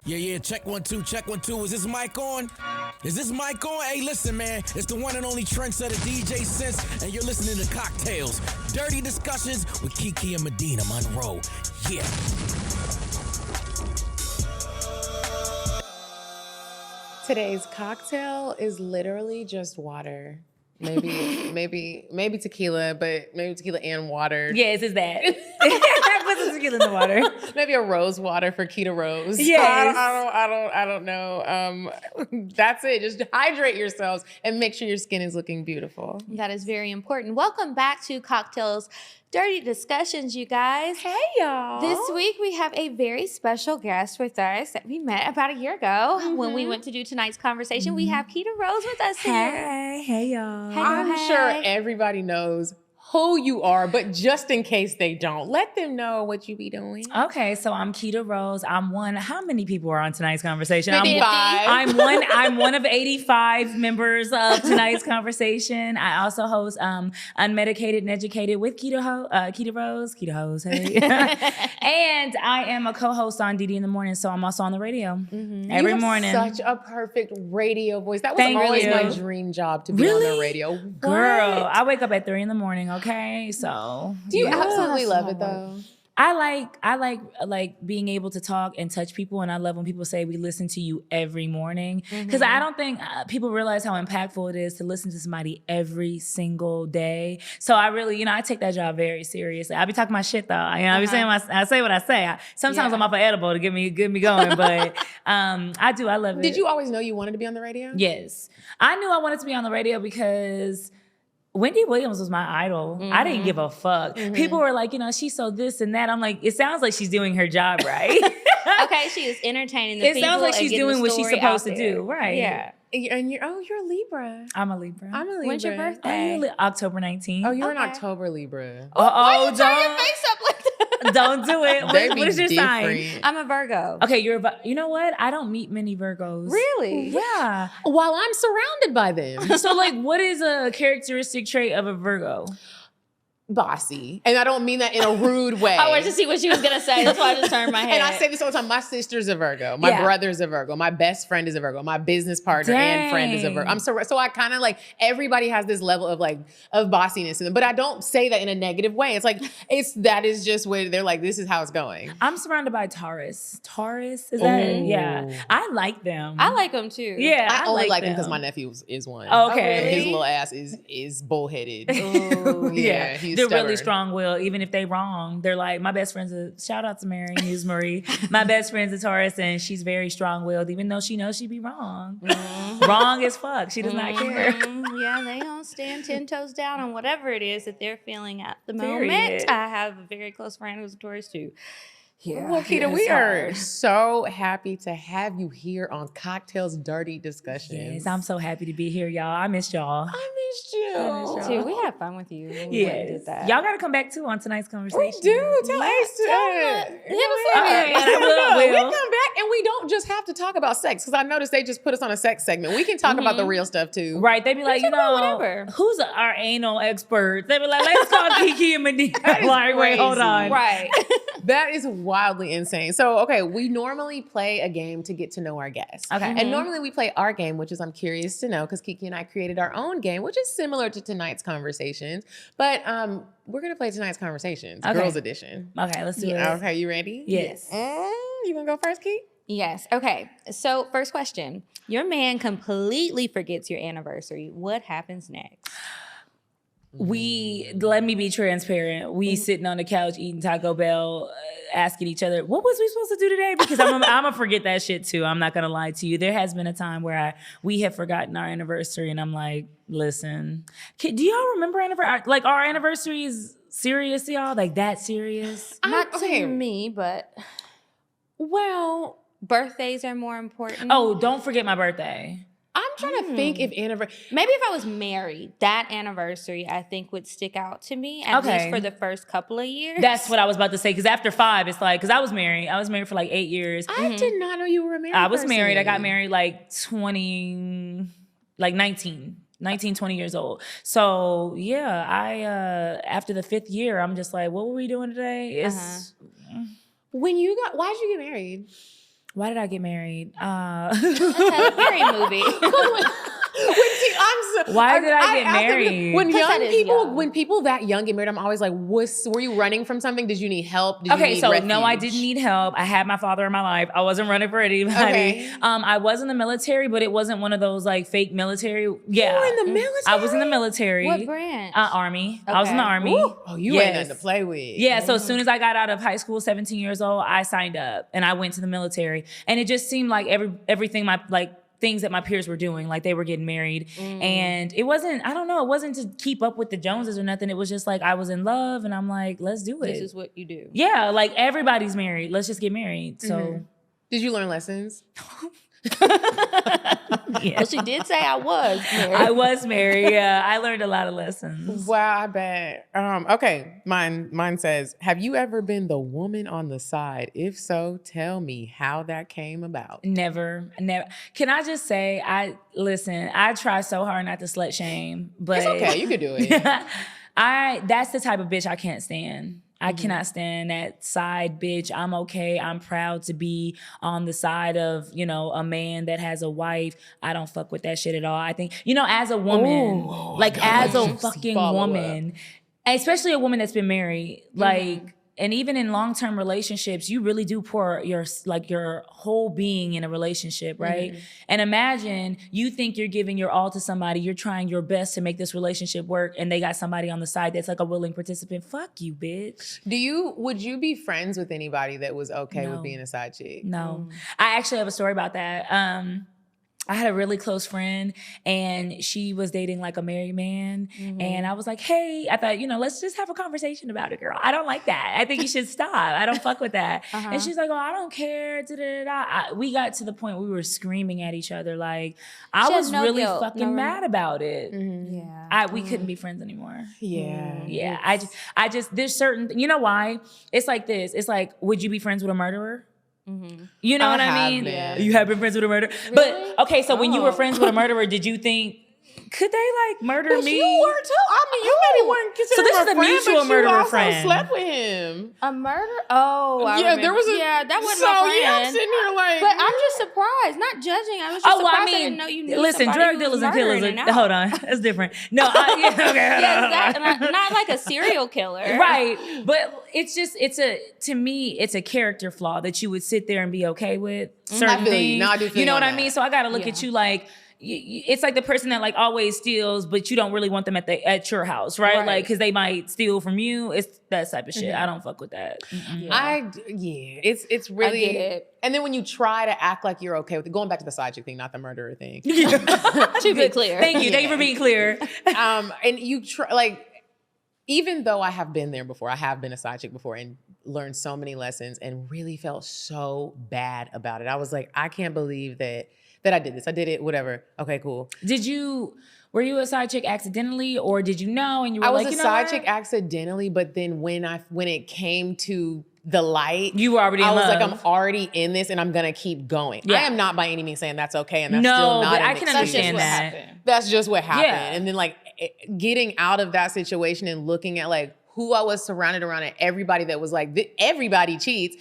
Yeah, check 1 2, check 1 2. Is this mic on? Is this mic on? Hey, listen, man, it's the one and only trendsetter DJ Sense, and you're listening to Cocktales, dirty discussions with Kiki and Medina Monroe. Yeah. Today's cocktail is literally just water. Maybe tequila, but maybe tequila and water. Yes, it's that. Put some tequila in the water. Maybe a rose water for Keto Rose. Yes. I don't know. That's it. Just hydrate yourselves and make sure your skin is looking beautiful. That is very important. Welcome back to Cocktales Dirty Discussions, you guys. Hey, y'all. This week we have a very special guest with us that we met about a year ago when we went to do tonight's conversation. We have Keto Rose with us here. Hey, y'all. Hey, I'm sure everybody knows who you are, but just in case they don't, let them know what you be doing. Okay, so I'm Keita Rose. I'm one. How many people are on tonight's conversation? 55. I'm one of 85 members of tonight's conversation. I also host Unmedicated and Educated with Keita Rose. Hey. And I am a co-host on DD in the Morning, so I'm also on the radio every morning. Such a perfect radio voice. That was always my dream job, to be on the radio. Girl, I wake up at 3 a.m. Okay, so do you absolutely love it though? I like being able to talk and touch people, and I love when people say we listen to you every morning, because I don't think people realize how impactful it is to listen to somebody every single day. So I really, I take that job very seriously. I be talking my shit though. I be saying I say what I say. Sometimes I'm off an edible to get me going, but I do. I love it. Did you always know you wanted to be on the radio? Yes, I knew I wanted to be on the radio because Wendy Williams was my idol. I didn't give a fuck. People were like, she's so this and that. I'm like, it sounds like she's doing her job right. Okay, she is entertaining the people. It sounds like she's doing what she's supposed to do. Right. Yeah. And you're a Libra. I'm a Libra. When's your birthday? October 19th. Oh, you're an October Libra. Why you turn your face up like that? Don't do it. What is your sign? I'm a Virgo. Okay, you know what? I don't meet many Virgos. Really? Yeah. While I'm surrounded by them. So what is a characteristic trait of a Virgo? Bossy. And I don't mean that in a rude way. I wanted to see what she was going to say. That's why I just turned my head. And I say this all the time. My sister's a Virgo. My brother's a Virgo. My best friend is a Virgo. My business partner and friend is a Virgo. So I kind of everybody has this level of of bossiness in them. But I don't say that in a negative way. It's that is just what they're like, this is how it's going. I'm surrounded by Taurus. Taurus? Is that? Yeah. I like them. I like them too. Yeah. I only like them because my nephew is one. Okay. Oh, really? His little ass is bullheaded. Yeah. He's They're stubborn. Really strong-willed, even if they wrong. They're like, my best friend's shout out to Mary, who's Marie. My best friend's a Taurus, and she's very strong-willed, even though she knows she'd be wrong. Wrong as fuck. She does not care. Yeah, they don't stand 10 toes down on whatever it is that they're feeling at the Period. moment. I have a very close friend who's a Taurus too. Yeah, well, Keita, we are so happy to have you here on Cocktales Dirty Discussions. Yes, I'm so happy to be here, y'all. I missed y'all. I missed you. Too. We had fun with you. Yes. Y'all got to come back too on tonight's conversation. We do. Tell us. Hit us up. We come back and we don't just have to talk about sex, because I noticed they just put us on a sex segment. We can talk about the real stuff too. Right. They be like, whatever. Who's our anal expert? They be like, let's call Kiki and Medina. Like, wait, hold on. Right. That is wildly insane. So, okay, we normally play a game to get to know our guests. Okay. And normally we play our game, which is I'm curious to know, because Kiki and I created our own game, which is similar to tonight's conversations. But we're going to play tonight's conversations, Girls Edition. Okay, let's do it. Okay, you ready? Yes. You going to go first, Kiki? Yes. Okay. So first question. Your man completely forgets your anniversary. What happens next? Let me be transparent. We sitting on the couch eating Taco Bell, asking each other, what was we supposed to do today? Because I'm gonna forget that shit too. I'm not gonna lie to you. There has been a time where we have forgotten our anniversary, and I'm like, listen, do y'all remember our anniversary is serious, y'all? Like that serious? Not to me, but well, birthdays are more important. Oh, don't forget my birthday. I'm trying to think if anniversary. Maybe if I was married, that anniversary I think would stick out to me at least for the first couple of years. That's what I was about to say. Because after 5, it's like, because I was married for 8 years. I did not know you were a married I was person. married. I got married 19, 20 years old. So yeah, I after the 5th year, I'm just like, what were we doing today? Why'd you get married? Why did I get married? Tyler Perry movie. Why did I get married? When people that young get married, I'm always like, were you running from something? Did you need help? Did you need refuge? No, I didn't need help. I had my father in my life. I wasn't running for anybody. Okay. I was in the military, but it wasn't one of those like fake military. Yeah. You were in the military? I was in the military. What branch? Army. Okay. I was in the Army. Ooh. Oh, you ain't nothing to play with. Yeah, so as soon as I got out of high school, 17 years old, I signed up and I went to the military. And it just seemed like everything things that my peers were doing, like they were getting married. And it wasn't, I don't know, it wasn't to keep up with the Joneses or nothing. It was just like I was in love and I'm like, let's do it. This is what you do. Yeah, like everybody's married. Let's just get married. So did you learn lessons? Yeah. Well, she did say I was married. I was married. Yeah, I learned a lot of lessons. Wow, I bet. Okay, mine says, have you ever been the woman on the side? If so, tell me how that came about. Never. Can I just say, I try so hard not to slut shame, but It's okay, you could do it. That's the type of bitch I can't stand. I cannot stand that side bitch. I'm okay. I'm proud to be on the side of, a man that has a wife. I don't fuck with that shit at all. I think, as a woman, as a fucking woman, especially a woman that's been married, and even in long-term relationships, you really do pour your whole being in a relationship, right? And imagine you think you're giving your all to somebody, you're trying your best to make this relationship work, and they got somebody on the side that's like a willing participant. Fuck you, bitch. Would you be friends with anybody that was okay with being a side chick? No. I actually have a story about that. I had a really close friend and she was dating like a married man. And I was like, hey, I thought, let's just have a conversation about it, girl. I don't like that. I think you should stop. I don't fuck with that. And she's like, oh, I don't care. We got to the point where we were screaming at each other. Like, I was really fucking mad about it. Yeah. We couldn't be friends anymore. Yeah. Yeah. I just, there's certain, you know why? It's like this. It's like, would you be friends with a murderer? You know what I mean? Yeah. You have been friends with a murderer? Really? But, okay, so when you were friends with a murderer, did you think, could they murder me? You were too. I mean, you maybe weren't considered So this is a friend, mutual but murderer you also friend. slept with him. A murder? Oh, I remember. There was that wasn't so my friend. yeah, I'm sitting here like. But I'm just surprised, not judging. I was just surprised I didn't know you knew listen, somebody drug who dealers was and killers. murdering and Hold on, that's different. No, not like a serial killer, right? But it's just to me, it's a character flaw that you would sit there and be okay with certain things. No, I do feel you know what I that. mean? So I got to look at you like. It's like the person that always steals, but you don't really want them at your house, right? Like, because they might steal from you. It's that type of shit. I don't fuck with that. It's really. I get it. And then when you try to act like you're okay with it, going back to the side chick thing, not the murderer thing. To be clear. Thank you for being clear. And you try even though I have been there before, I have been a side chick before and learned so many lessons and really felt so bad about it. I was like, I can't believe that I did this. I did it, whatever. Okay, cool. Were you a side chick accidentally or did you know and you were I was like, a side chick accidentally, but then when it came to the light, you were already in love. I was like, I'm already in this and I'm gonna keep going. Yeah. I am not by any means saying that's okay and that's still not but an I can understand that. That's just what happened. Yeah. And then getting out of that situation and looking at who I was surrounded around and everybody that was everybody cheats.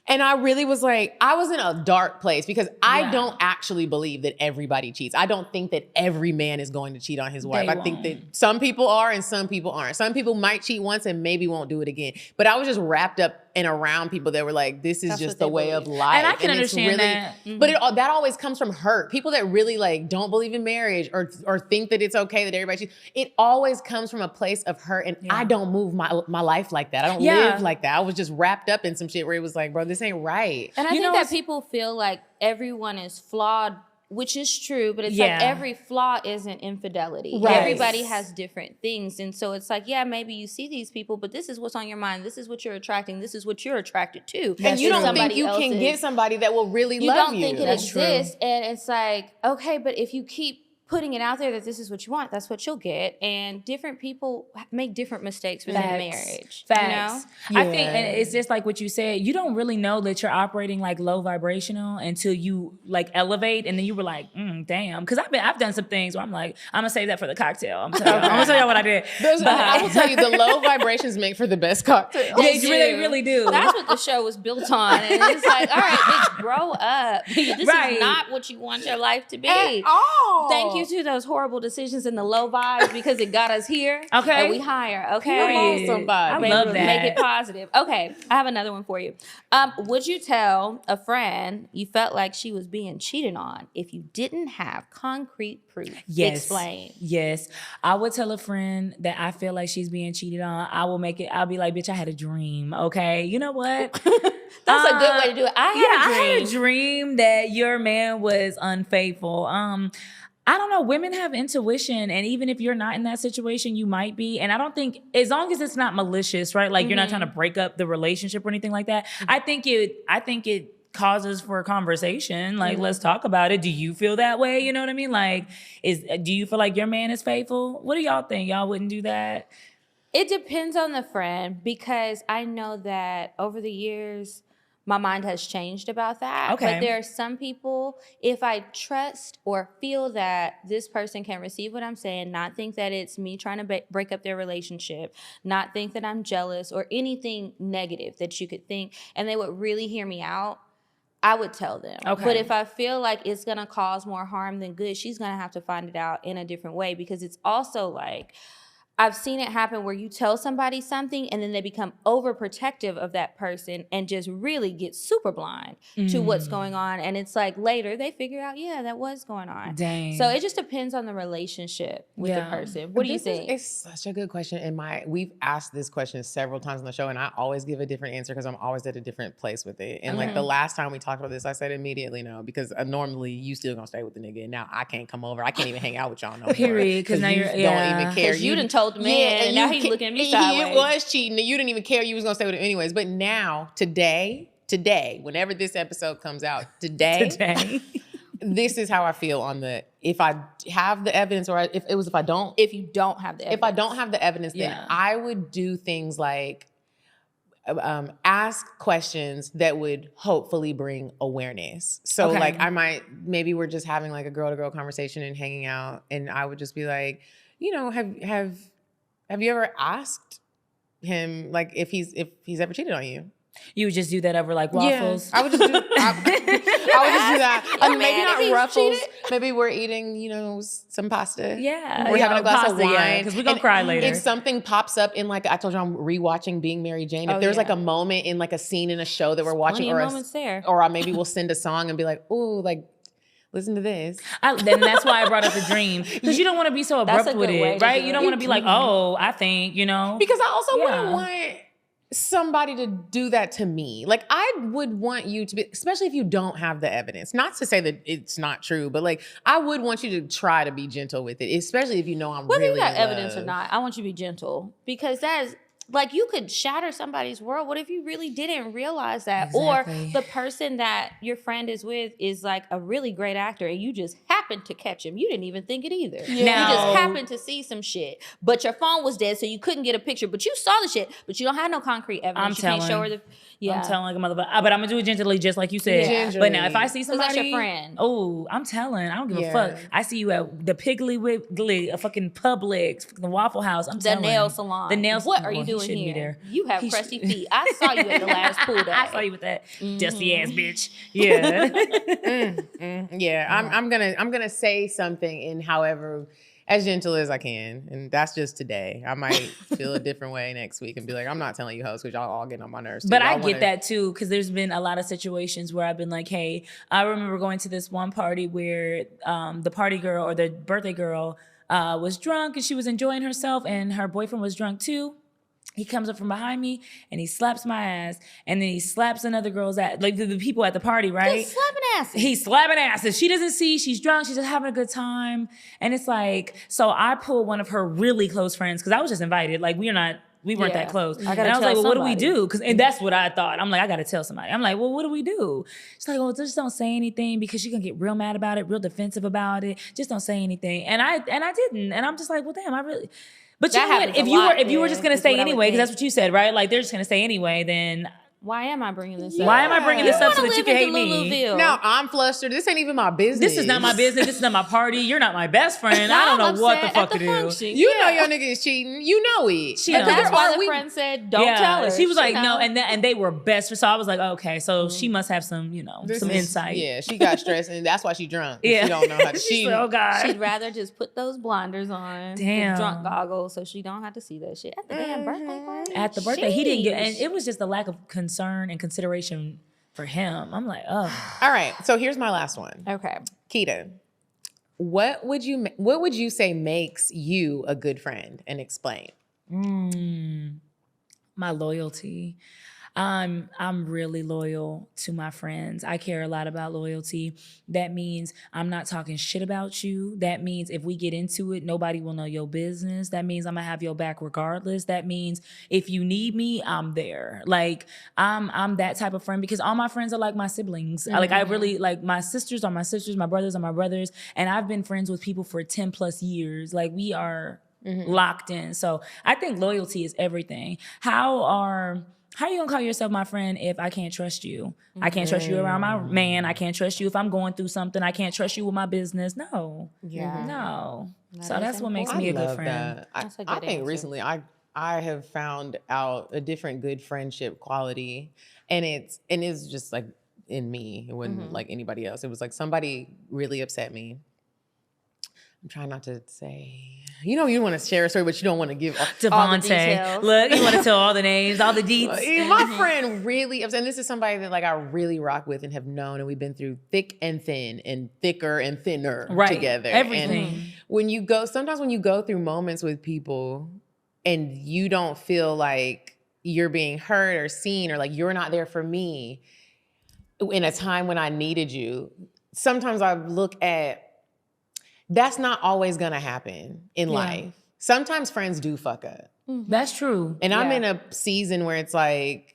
And I really was I was in a dark place because I don't actually believe that everybody cheats. I don't think that every man is going to cheat on his wife. I think that some people are and some people aren't. Some people might cheat once and maybe won't do it again. But I was just wrapped up and around people that were like, this is just the way of life. And I can understand that. But that always comes from hurt. People that really don't believe in marriage or think that it's okay that everybody cheats. It always comes from a place of hurt. And I don't move my life like that. I don't live like that. I was just wrapped up in some shit where it was like, bro, this ain't right. And I think that people feel like everyone is flawed, which is true, but it's every flaw isn't infidelity. Right. Everybody has different things. And so it's maybe you see these people, but this is what's on your mind. This is what you're attracting. This is what you're attracted to. And you don't think you can get somebody that will really love you. You don't think it exists. And it's okay, but if you keep putting it out there that this is what you want, that's what you'll get. And different people make different mistakes within a marriage. Facts. You know? I think, and it's just like what you said, you don't really know that you're operating like low vibrational until you like elevate, and then you were like, damn. Because I've done some things where I'm like, I'm gonna save that for the cocktail. I'm gonna tell you what I did. I will tell you, the low vibrations make for the best cocktail. They really do. That's what the show was built on. And it's like, all right, bitch, grow up. This is not what you want your life to be. At all. Thank you to those horrible decisions and the low vibes because it got us here. Okay. And we higher. Okay. Come on, somebody. I love that. Make it positive. Okay. I have another one for you. Would you tell a friend you felt like she was being cheated on if you didn't have concrete proof? Yes. Explain. Yes. I would tell a friend that I feel like she's being cheated on. I'll be like, bitch, I had a dream. Okay. You know what? That's a good way to do it. I had a dream that your man was unfaithful. I don't know. Women have intuition, and even if you're not in that situation, you might be. And I don't think, as long as it's not malicious, right? Like you're not trying to break up the relationship or anything like that. I think it causes for a conversation. Like, let's talk about it. Do you feel that way? You know what I mean? Like, do you feel like your man is faithful? What do y'all think? Y'all wouldn't do that? It depends on the friend, because I know that over the years, my mind has changed about that. Okay. But there are some people, if I trust or feel that this person can receive what I'm saying, not think that it's me trying to break up their relationship, not think that I'm jealous or anything negative that you could think, and they would really hear me out, I would tell them. Okay. But if I feel like it's going to cause more harm than good, she's going to have to find it out in a different way, because it's also like, I've seen it happen where you tell somebody something and then they become overprotective of that person and just really get super blind to what's going on. And it's like later they figure out, yeah, that was going on. Dang. So it just depends on the relationship with the person. What do you think? It's such a good question. And we've asked this question several times on the show, and I always give a different answer because I'm always at a different place with it. And like the last time we talked about this, I said immediately no, because normally you still gonna stay with the nigga, and now I can't come over. I can't even hang out with y'all no more. Period. Because now you don't even care. You done told the man, and now he's looking at me sideways. He was cheating, and you didn't even care. You was gonna stay with him anyways. But now, today, whenever this episode comes out, today, this is how I feel on the, if I have the evidence, or if I don't. If you don't have the evidence. If I don't have the evidence, then I would do things like ask questions that would hopefully bring awareness. So like maybe we're just having like a girl to girl conversation and hanging out, and I would just be like, you know, have you ever asked him like if he's ever cheated on you? You would just do that over like waffles? Yeah, I would just do that. Maybe not ruffles. Maybe we're eating, you know, some pasta. Yeah. We're having a glass of wine. Because we're going to cry later. If something pops up in like, I told you I'm rewatching Being Mary Jane. If there's like a moment in like a scene in a show that we're watching, or maybe we'll send a song and be like, ooh, like, listen to this. Then that's why I brought up the dream. Because you don't want to be so abrupt with it, right? You don't want to be like, oh, I think, you know. Because I also wouldn't want somebody to do that to me. Like, I would want you to be, especially if you don't have the evidence. Not to say that it's not true, but like, I would want you to try to be gentle with it, especially if you know I'm really you got evidence or not. I want you to be gentle, because that is, like, you could shatter somebody's world. What if you really didn't realize that? Exactly. Or the person that your friend is with is like a really great actor and you just happened to catch him. You didn't even think it either. Yeah. You just happened to see some shit. But your phone was dead, so you couldn't get a picture. But you saw the shit, but you don't have no concrete evidence. I'm can't show her the... Yeah. I'm telling like a motherfucker. But I'm going to do it gently, just like you said. Yeah. But now, if I see somebody... that's your friend. Oh, I'm telling. I don't give a fuck. I see you at the Piggly Wiggly, a fucking Publix, the Waffle House. I'm telling. The nail salon. The nail salon. What are you doing here? Be there. You have crusty feet. I saw you at the last pool day. I saw you with that dusty ass bitch. Yeah. Yeah. I'm gonna say something in however as gentle as I can, and that's just today. I might feel a different way next week and be like, I'm not telling you hoes because y'all all getting on my nerves. But I get that too, because there's been a lot of situations where I've been like, hey, I remember going to this one party where the party girl or the birthday girl was drunk and she was enjoying herself, and her boyfriend was drunk too. He comes up from behind me and he slaps my ass, and then he slaps another girl's ass, like the people at the party, right? He's slapping asses. He's slapping asses. She doesn't see, she's drunk, she's just having a good time. And it's like, so I pulled one of her really close friends, because I was just invited. Like, we're not we weren't that close. And I gotta was like, well, tell what do we somebody. do? And that's what I thought. I'm like, I gotta tell somebody. I'm like, well, what do we do? She's like, well, just don't say anything because she's gonna get real mad about it, real defensive about it. Just don't say anything. And I didn't. And I'm just like, well, damn, I really. But you know what? If you were just gonna stay anyway, because that's what you said, right? Like they're just gonna stay anyway, then. Why am I bringing this up? Why am I bringing this up so that you can hate me? Luluville. Now I'm flustered. This ain't even my business. This is not my business. This is not my party. You're not my best friend. I don't know what the fuck to do. You know your nigga is cheating. You know it. She knows. That's why the friend said, don't tell her. She was like, no, and they were best friends. So I was like, okay, so she must have some, some insight. Yeah, she got stressed and that's why she drunk. Yeah. She don't know how to cheat. Oh God. She'd rather just put those blinders on, Damn, the drunk goggles, so she don't have to see that shit at the damn birthday party. At the birthday, he didn't get, and it was just a lack of concern and consideration for him. I'm like, oh. All right, so here's my last one. Okay. Keita, what would you say makes you a good friend, and explain? My loyalty. I'm really loyal to my friends. I care a lot about loyalty. That means I'm not talking shit about you. That means if we get into it, nobody will know your business. That means I'm gonna have your back regardless. That means if you need me, I'm there. Like I'm that type of friend because all my friends are like my siblings. Like I really like my sisters are my sisters, my brothers are my brothers, and I've been friends with people for 10 plus years. Like we are locked in. So I think loyalty is everything. How are you gonna call yourself my friend if I can't trust you? I can't trust you around my man. I can't trust you if I'm going through something. I can't trust you with my business. No. Yeah. No. So that's what makes me a good friend. That. I think recently I have found out a different good friendship quality, and it's just like in me. It wasn't like anybody else. It was like somebody really upset me. I'm trying not to say. You want to share a story, but you don't want to give all the details. Look, you want to tell all the names, all the deets. My friend really upset. And this is somebody that like I really rock with and have known, and we've been through thick and thin and thicker and thinner together. Everything. And sometimes when you go through moments with people and you don't feel like you're being heard or seen, or like you're not there for me in a time when I needed you, sometimes I look at that's not always gonna happen in life. Sometimes friends do fuck up. That's true. And I'm in a season where it's like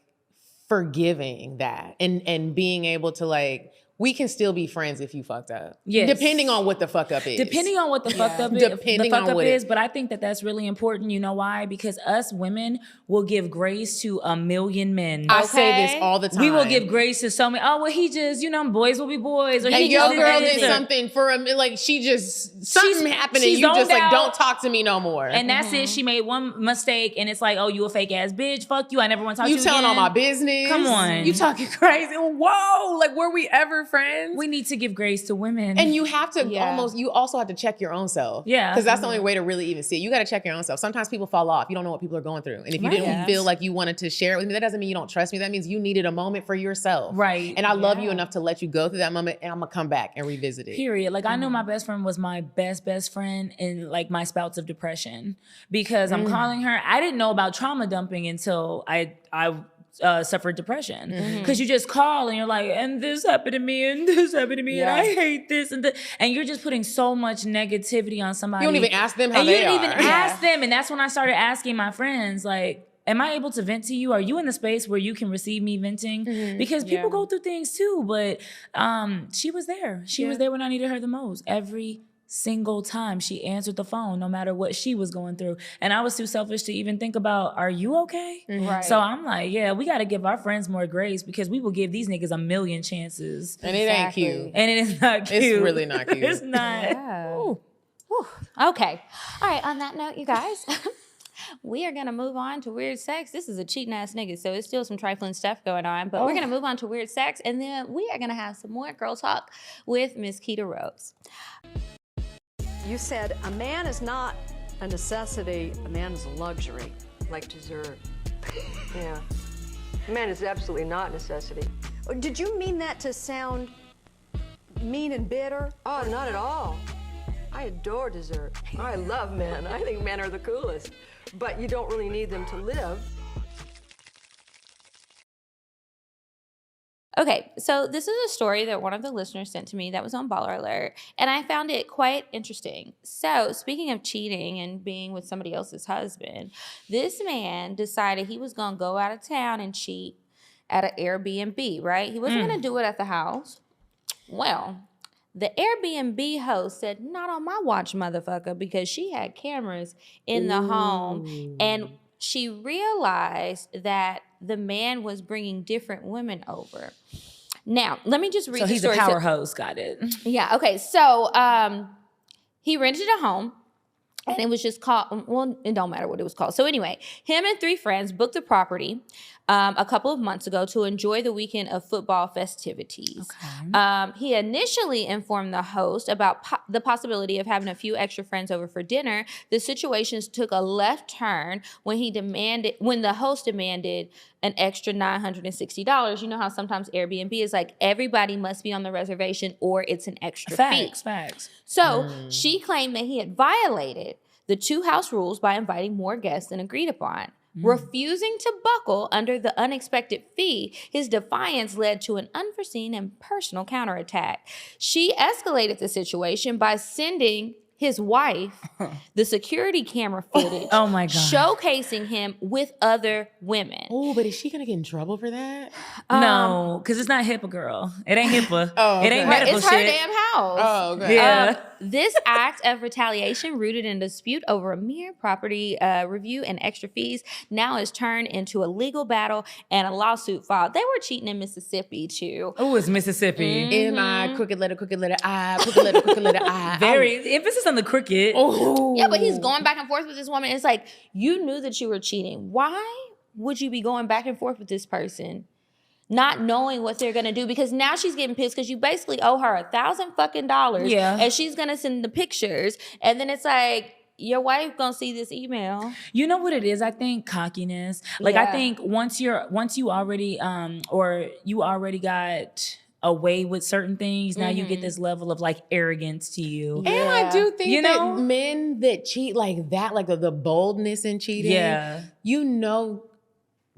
forgiving that and being able to like, we can still be friends if you fucked up. Yes. Depending on what the fuck up is. Depending on what the fucked up is. But I think that that's really important. You know why? Because us women will give grace to a million men. I say this all the time. We will give grace to so many. Oh, well, he just, boys will be boys. Or he your just girl did something for a like something happened and you just like don't talk to me no more. And that's it. She made one mistake and it's like, oh, you a fake ass bitch. Fuck you. I never want to talk to you again. You telling all my business. Come on. You talking crazy. Whoa. Like, were we ever friends? We need to give grace to women. And you have to you also have to check your own self. Yeah. Because that's the only way to really even see it. You got to check your own self. Sometimes people fall off. You don't know what people are going through. And if you didn't feel like you wanted to share it with me, that doesn't mean you don't trust me. That means you needed a moment for yourself. Right. And I love you enough to let you go through that moment, and I'm going to come back and revisit it. Period. Like, I knew my best friend was my best friend in like my spouts of depression because I'm calling her. I didn't know about trauma dumping until I suffered depression. Because you just call and you're like, and this happened to me, and this happened to me, and I hate this, and you're just putting so much negativity on somebody. You don't even ask them how and they are. You don't even ask them. And that's when I started asking my friends, like, am I able to vent to you? Are you in the space where you can receive me venting? Because people go through things too, but she was there. She was there when I needed her the most. Every single time she answered the phone, no matter what she was going through. And I was too selfish to even think about, are you okay? Right. So I'm like, yeah, we got to give our friends more grace because we will give these niggas a million chances. And it ain't cute. And it is not cute. It's really not cute. It's not. Yeah. Okay. All right. On that note, you guys, we are going to move on to weird sex. This is a cheating ass nigga, so it's still some trifling stuff going on, but we're going to move on to weird sex, and then we are going to have some more girl talk with Miss Keita Rose. You said a man is not a necessity, a man is a luxury. Like dessert. Yeah. A man is absolutely not a necessity. Did you mean that to sound mean and bitter? Oh, not at all. I adore dessert. I love men. I think men are the coolest. But you don't really need them to live. Okay, so this is a story that one of the listeners sent to me that was on Baller Alert, and I found it quite interesting. So, speaking of cheating and being with somebody else's husband, this man decided he was going to go out of town and cheat at an Airbnb, right? He wasn't going to do it at the house. Well, the Airbnb host said, not on my watch, motherfucker, because she had cameras in the home, and she realized that the man was bringing different women over. Now, let me just read the story. So he's a power host, got it. Yeah, okay. So he rented a home, and it was just called, well, it don't matter what it was called. So anyway, him and 3 friends booked the property a couple of months ago to enjoy the weekend of football festivities. Okay. He initially informed the host about the possibility of having a few extra friends over for dinner. The situations took a left turn when the host demanded an extra $960. You know how sometimes Airbnb is like, everybody must be on the reservation or it's an extra fee. Facts. So she claimed that he had violated the 2 house rules by inviting more guests than agreed upon. Refusing to buckle under the unexpected fee, his defiance led to an unforeseen and personal counterattack. She escalated the situation by sending his wife the security camera footage. Oh my God. Showcasing him with other women. Oh, but is she gonna get in trouble for that? No, because it's not HIPAA, girl. It ain't HIPAA. Okay. It ain't Right, medical it's her shit. damn house. Oh, okay. Yeah. This act of retaliation, rooted in dispute over a mere property review and extra fees, now has turned into a legal battle and a lawsuit filed. They were cheating in Mississippi too. Oh, it's Mississippi. M-I, crooked letter, I, crooked letter, I. Very emphasis on the crooked. Oh. Yeah, but he's going back and forth with this woman. It's like, you knew that you were cheating. Why would you be going back and forth with this person? Not knowing what they're gonna do, because now she's getting pissed because you basically owe her $1,000 fucking dollars. Yeah. And she's gonna send the pictures. And then it's like, your wife gonna see this email. You know what it is? I think cockiness. Like Yeah. I think once you already or you already got away with certain things, now you get this level of like arrogance to you. And I do think You know? that men that cheat like that, like the boldness in cheating, you know,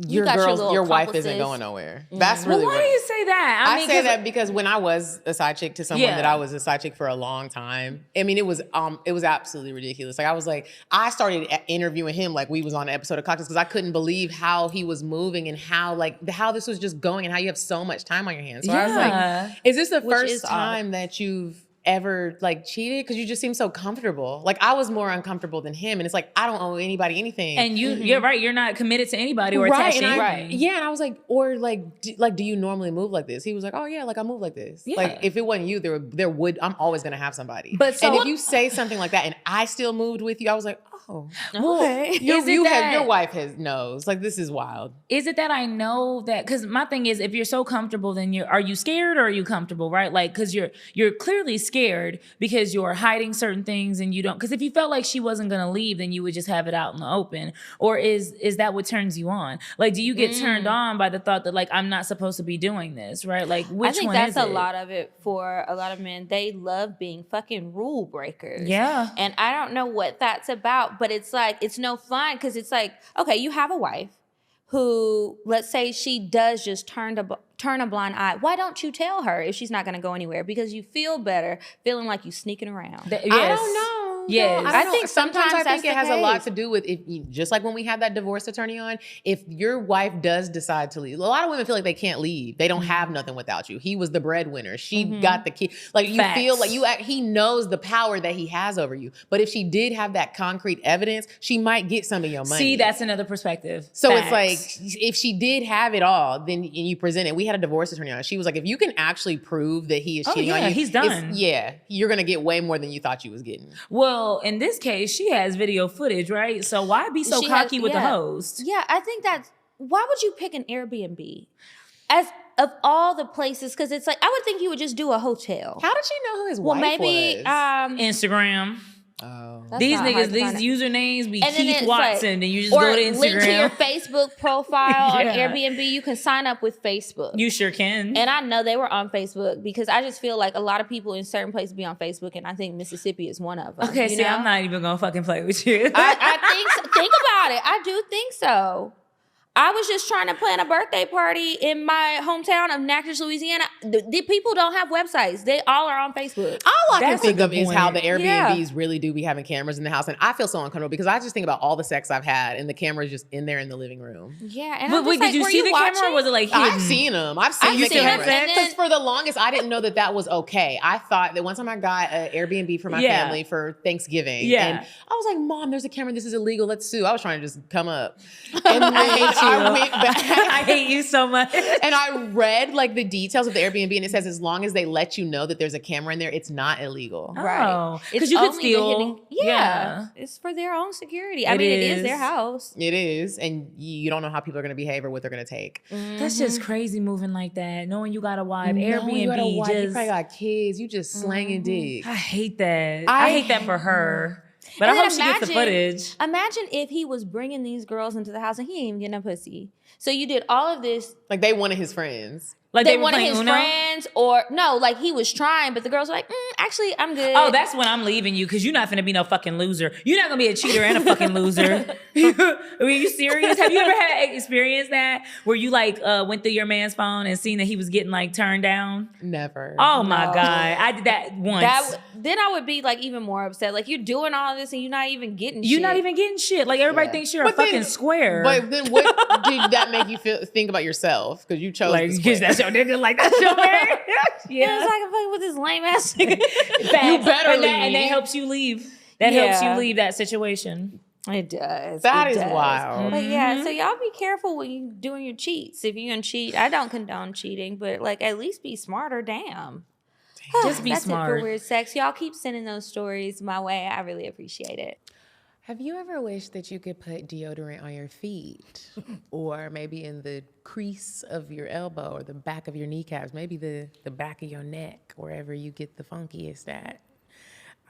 your got your little wife isn't accomplices. going nowhere. That's really Well, why what. do you say that? I say that because when I was a side chick to someone that I was a side chick for a long time, I mean, it was absolutely ridiculous. Like I started interviewing him like we was on an episode of Cocktales because I couldn't believe how he was moving and how this was just going and how you have so much time on your hands. So I was like, is this the first time that you've ever like cheated? Because you just seem so comfortable. Like I was more uncomfortable than him, and it's like I don't owe anybody anything. And you're right. You're not committed to anybody or attached to anything. Yeah, and I was like, or like, do you normally move like this? He was like, oh yeah, like I move like this. Yeah. Like if it wasn't you, I'm always gonna have somebody. But so- and if you say something like that, and I still moved with you, I was like, oh, Okay. your wife knows. Like this is wild. Is it that I know that? Because my thing is, if you're so comfortable, then are you scared or are you comfortable? Right? Like, because you're clearly scared because you're hiding certain things and you don't. Because if you felt like she wasn't gonna leave, then you would just have it out in the open. Or is that what turns you on? Like, do you get turned on by the thought that like I'm not supposed to be doing this? Right? Like, which one is it? I think that's a lot of it for a lot of men. They love being fucking rule breakers. Yeah. And I don't know what that's about, but it's like, it's no fun because it's like, okay, you have a wife who, let's say she does just turn a blind eye. Why don't you tell her if she's not going to go anywhere? Because you feel better feeling like you sneaking around. I don't know. Yes. I think sometimes I think that's it the has a lot case. to do with just like when we had that divorce attorney on, if your wife does decide to leave, a lot of women feel like they can't leave. They don't have nothing without you. He was the breadwinner. She got the key. Like you feel like he knows the power that he has over you. But if she did have that concrete evidence, she might get some of your money. See, that's another perspective. So Facts. it's like, if she did have it all, then and you present it. We had a divorce attorney on. She was like, if you can actually prove that he is cheating on you, he's done. You're gonna get way more than you thought you was getting. Well, in this case, she has video footage, right? So why be so cocky with the host? Yeah, I think why would you pick an Airbnb as of all the places? Because it's like, I would think you would just do a hotel. How did she know who his wife was? Instagram. Oh. These not hard niggas, to find these usernames be And then Keith it's Watson, like- and you just or go to Instagram. link to your Facebook profile on Yeah. Airbnb. You can sign up with Facebook. You sure can. And I know they were on Facebook because I just feel like a lot of people in certain places be on Facebook, and I think Mississippi is one of them. Okay, you see, know? I'm not even gonna fucking play with you. I think so. Think about it. I do think so. I was just trying to plan a birthday party in my hometown of Natchez, Louisiana. The people don't have websites. They all are on Facebook. All I can That's a think good of is point. how the Airbnbs really do be having cameras in the house. And I feel so uncomfortable because I just think about all the sex I've had and the camera's just in there in the living room. Yeah. And But I'm wait, just like, did you were see the camera watching? or was it like hidden? I've seen them. I've seen You the still have camera. sex? Because for the longest, I didn't know that was okay. I thought that one time I got an Airbnb for my family for Thanksgiving. Yeah. And I was like, Mom, there's a camera. This is illegal. Let's sue. I was trying to just come up. And then I hate you. I went back. I hate you so much. And I read like the details of the Airbnb, and it says as long as they let you know that there's a camera in there, it's not illegal. Oh, because It's you could only the steal. hidden- yeah. It's for their own security. I It mean, it is is. their house. It is, and you don't know how people are going to behave or what they're going to take. That's just crazy moving like that. Knowing you got a wife, Knowing Airbnb you got a wife, you just. probably got kids. You just slanging dick. I hate that. I hate that for her. But And I then hope she gets the footage. Imagine if he was bringing these girls into the house and he ain't even getting no pussy. So you did all of this. Like they wanted his friends. Like They were wanted playing his Uno? friends, or no, like he was trying, but the girls were like, actually, I'm good. Oh, that's when I'm leaving you because you're not finna be no fucking loser. You're not gonna be a cheater and a fucking loser. Are you serious? Have you ever had experience that where you like went through your man's phone and seen that he was getting like turned down? Never. Oh my God. I did that once. Then I would be like even more upset. Like you're doing all this and you're not even getting shit. You're not even getting shit. Like everybody thinks you're a fucking square. But then what did that make you think about yourself? Because you chose like, the because square. that's your nigga. Like that's your man. Yeah, it's like I'm fucking with this lame ass nigga. You better and leave. and that helps you leave. That helps you leave that situation. It does. That It is does. wild. But yeah, so y'all be careful when you doing your cheats. If you're gonna cheat, I don't condone cheating, but like at least be smarter. Damn. Just be That's smart. it for weird sex. Y'all keep sending those stories my way. I really appreciate it. Have you ever wished that you could put deodorant on your feet or maybe in the crease of your elbow or the back of your kneecaps, maybe the back of your neck, wherever you get the funkiest at?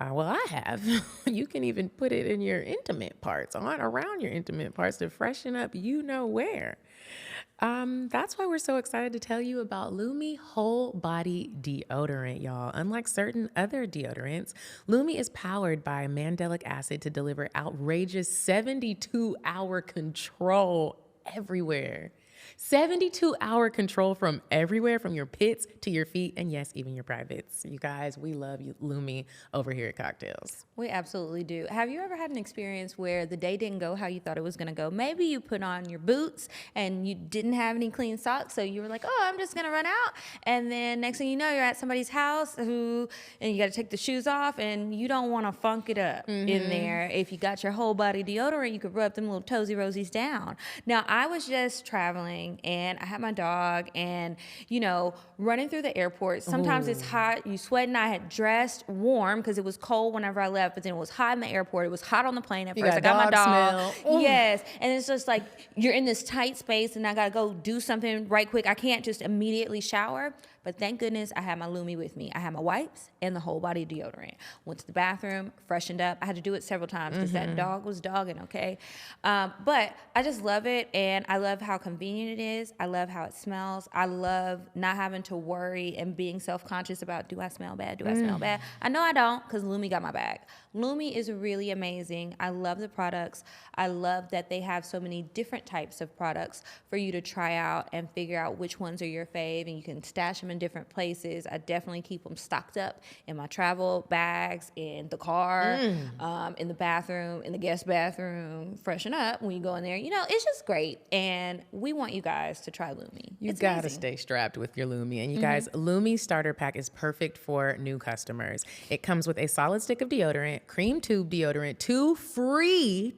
Well, I have. You can even put it in your intimate parts, around your intimate parts to freshen up you know where. That's why we're so excited to tell you about Lumi Whole Body Deodorant, y'all. Unlike certain other deodorants, Lumi is powered by mandelic acid to deliver outrageous 72-hour control everywhere. 72-hour control from everywhere, from your pits to your feet, and yes, even your privates. You guys, we love you, Lumi over here at Cocktales. We absolutely do. Have you ever had an experience where the day didn't go how you thought it was going to go? Maybe you put on your boots and you didn't have any clean socks, so you were like, oh, I'm just going to run out. And then next thing you know, you're at somebody's house and you got to take the shoes off, and you don't want to funk it up in there. If you got your whole body deodorant, you could rub them little toesy rosies down. Now, I was just traveling and I had my dog, and running through the airport, sometimes it's hot, you sweating. I had dressed warm because it was cold whenever I left, but then it was hot in the airport, it was hot on the plane at first. I got my dog yes, and it's just like you're in this tight space and I gotta go do something right quick. I can't just immediately shower. But thank goodness I had my Lumi with me. I had my wipes and the whole body deodorant. Went to the bathroom, freshened up. I had to do it several times because that dog was dogging, okay? But I just love it, and I love how convenient it is. I love how it smells. I love not having to worry and being self-conscious about, do I smell bad? Do I smell bad? I know I don't, because Lumi got my bag. Lumi is really amazing. I love the products. I love that they have so many different types of products for you to try out and figure out which ones are your fave, and you can stash them in different places. I definitely keep them stocked up in my travel bags, in the car, in the bathroom, in the guest bathroom, freshen up when you go in there. It's just great, and we want you guys to try Lumi. You It's gotta amazing. stay strapped with your Lumi. And you guys, Lumi Starter Pack is perfect for new customers. It comes with a solid stick of deodorant, cream tube deodorant, two free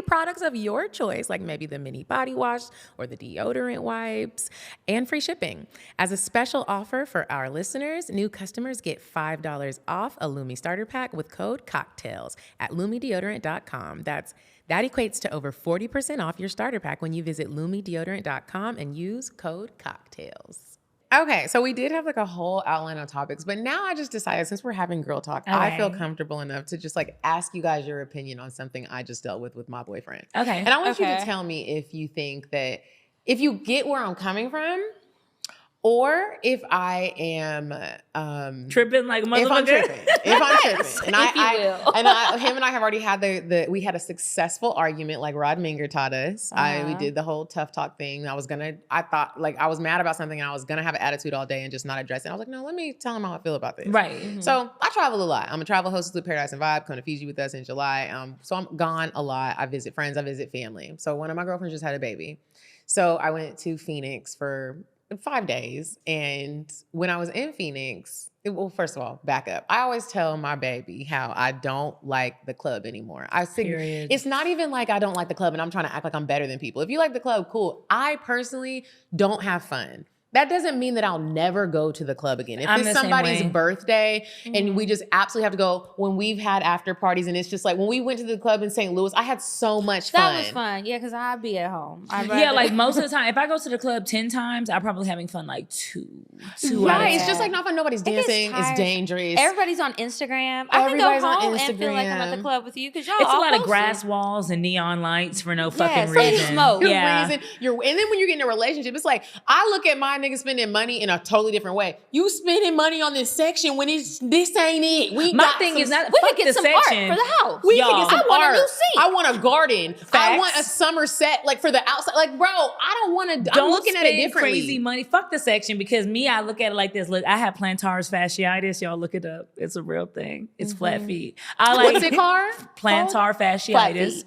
products of your choice, like maybe the mini body wash or the deodorant wipes, and free shipping. As a special offer for our listeners, new customers get $5 off a Lumi Starter Pack with code Cocktales at LumiDeodorant.com. That equates to over 40% off your starter pack when you visit LumiDeodorant.com and use code Cocktales. Okay, so we did have like a whole outline on topics, but now I just decided, since we're having girl talk, I feel comfortable enough to just like ask you guys your opinion on something I just dealt with my boyfriend. Okay. And I want you to tell me if you think that, if you get where I'm coming from, Or if I am tripping like a motherfucker. If I'm tripping. And him and I have already had we had a successful argument like Rod Minger taught us. We did the whole tough talk thing. I was mad about something and I was gonna have an attitude all day and just not address it. I was like, no, let me tell him how I feel about this. Right. Mm-hmm. So I travel a lot. I'm a travel host with Paradise and Vibe, coming to Fiji with us in July. So I'm gone a lot. I visit friends, I visit family. So one of my girlfriends just had a baby. So I went to Phoenix for 5 days. And when I was in Phoenix, first of all, back up. I always tell my baby how I don't like the club anymore. It's not even like I don't like the club and I'm trying to act like I'm better than people. If you like the club, cool. I personally don't have fun. That doesn't mean that I'll never go to the club again. If it's somebody's birthday and we just absolutely have to go, when we've had after parties and it's just like, when we went to the club in St. Louis, I had so much fun. That was fun. Yeah, because I'd be at home. Like most of the time, if I go to the club 10 times, I'm probably having fun like two Right, it's just like not fun. Nobody's dancing. It's dangerous. Everybody's on Instagram. I can go home and feel like I'm at the club with you because y'all It's a lot of grass walls and neon lights for no fucking reason. Smoke. And then when you get in a relationship, it's like, I look at my niggas spending money in a totally different way. You spending money on this section when this ain't it. We could get some art for the house. We could get some art. I want a new seat. I want a garden. Facts. I want a summer set like for the outside. Like, bro, I don't want to. I'm looking at it differently. Crazy money. Fuck the section because I look at it like this. Look, I have plantar fasciitis. Y'all look it up. It's a real thing. It's flat feet. What's it called? Plantar fasciitis.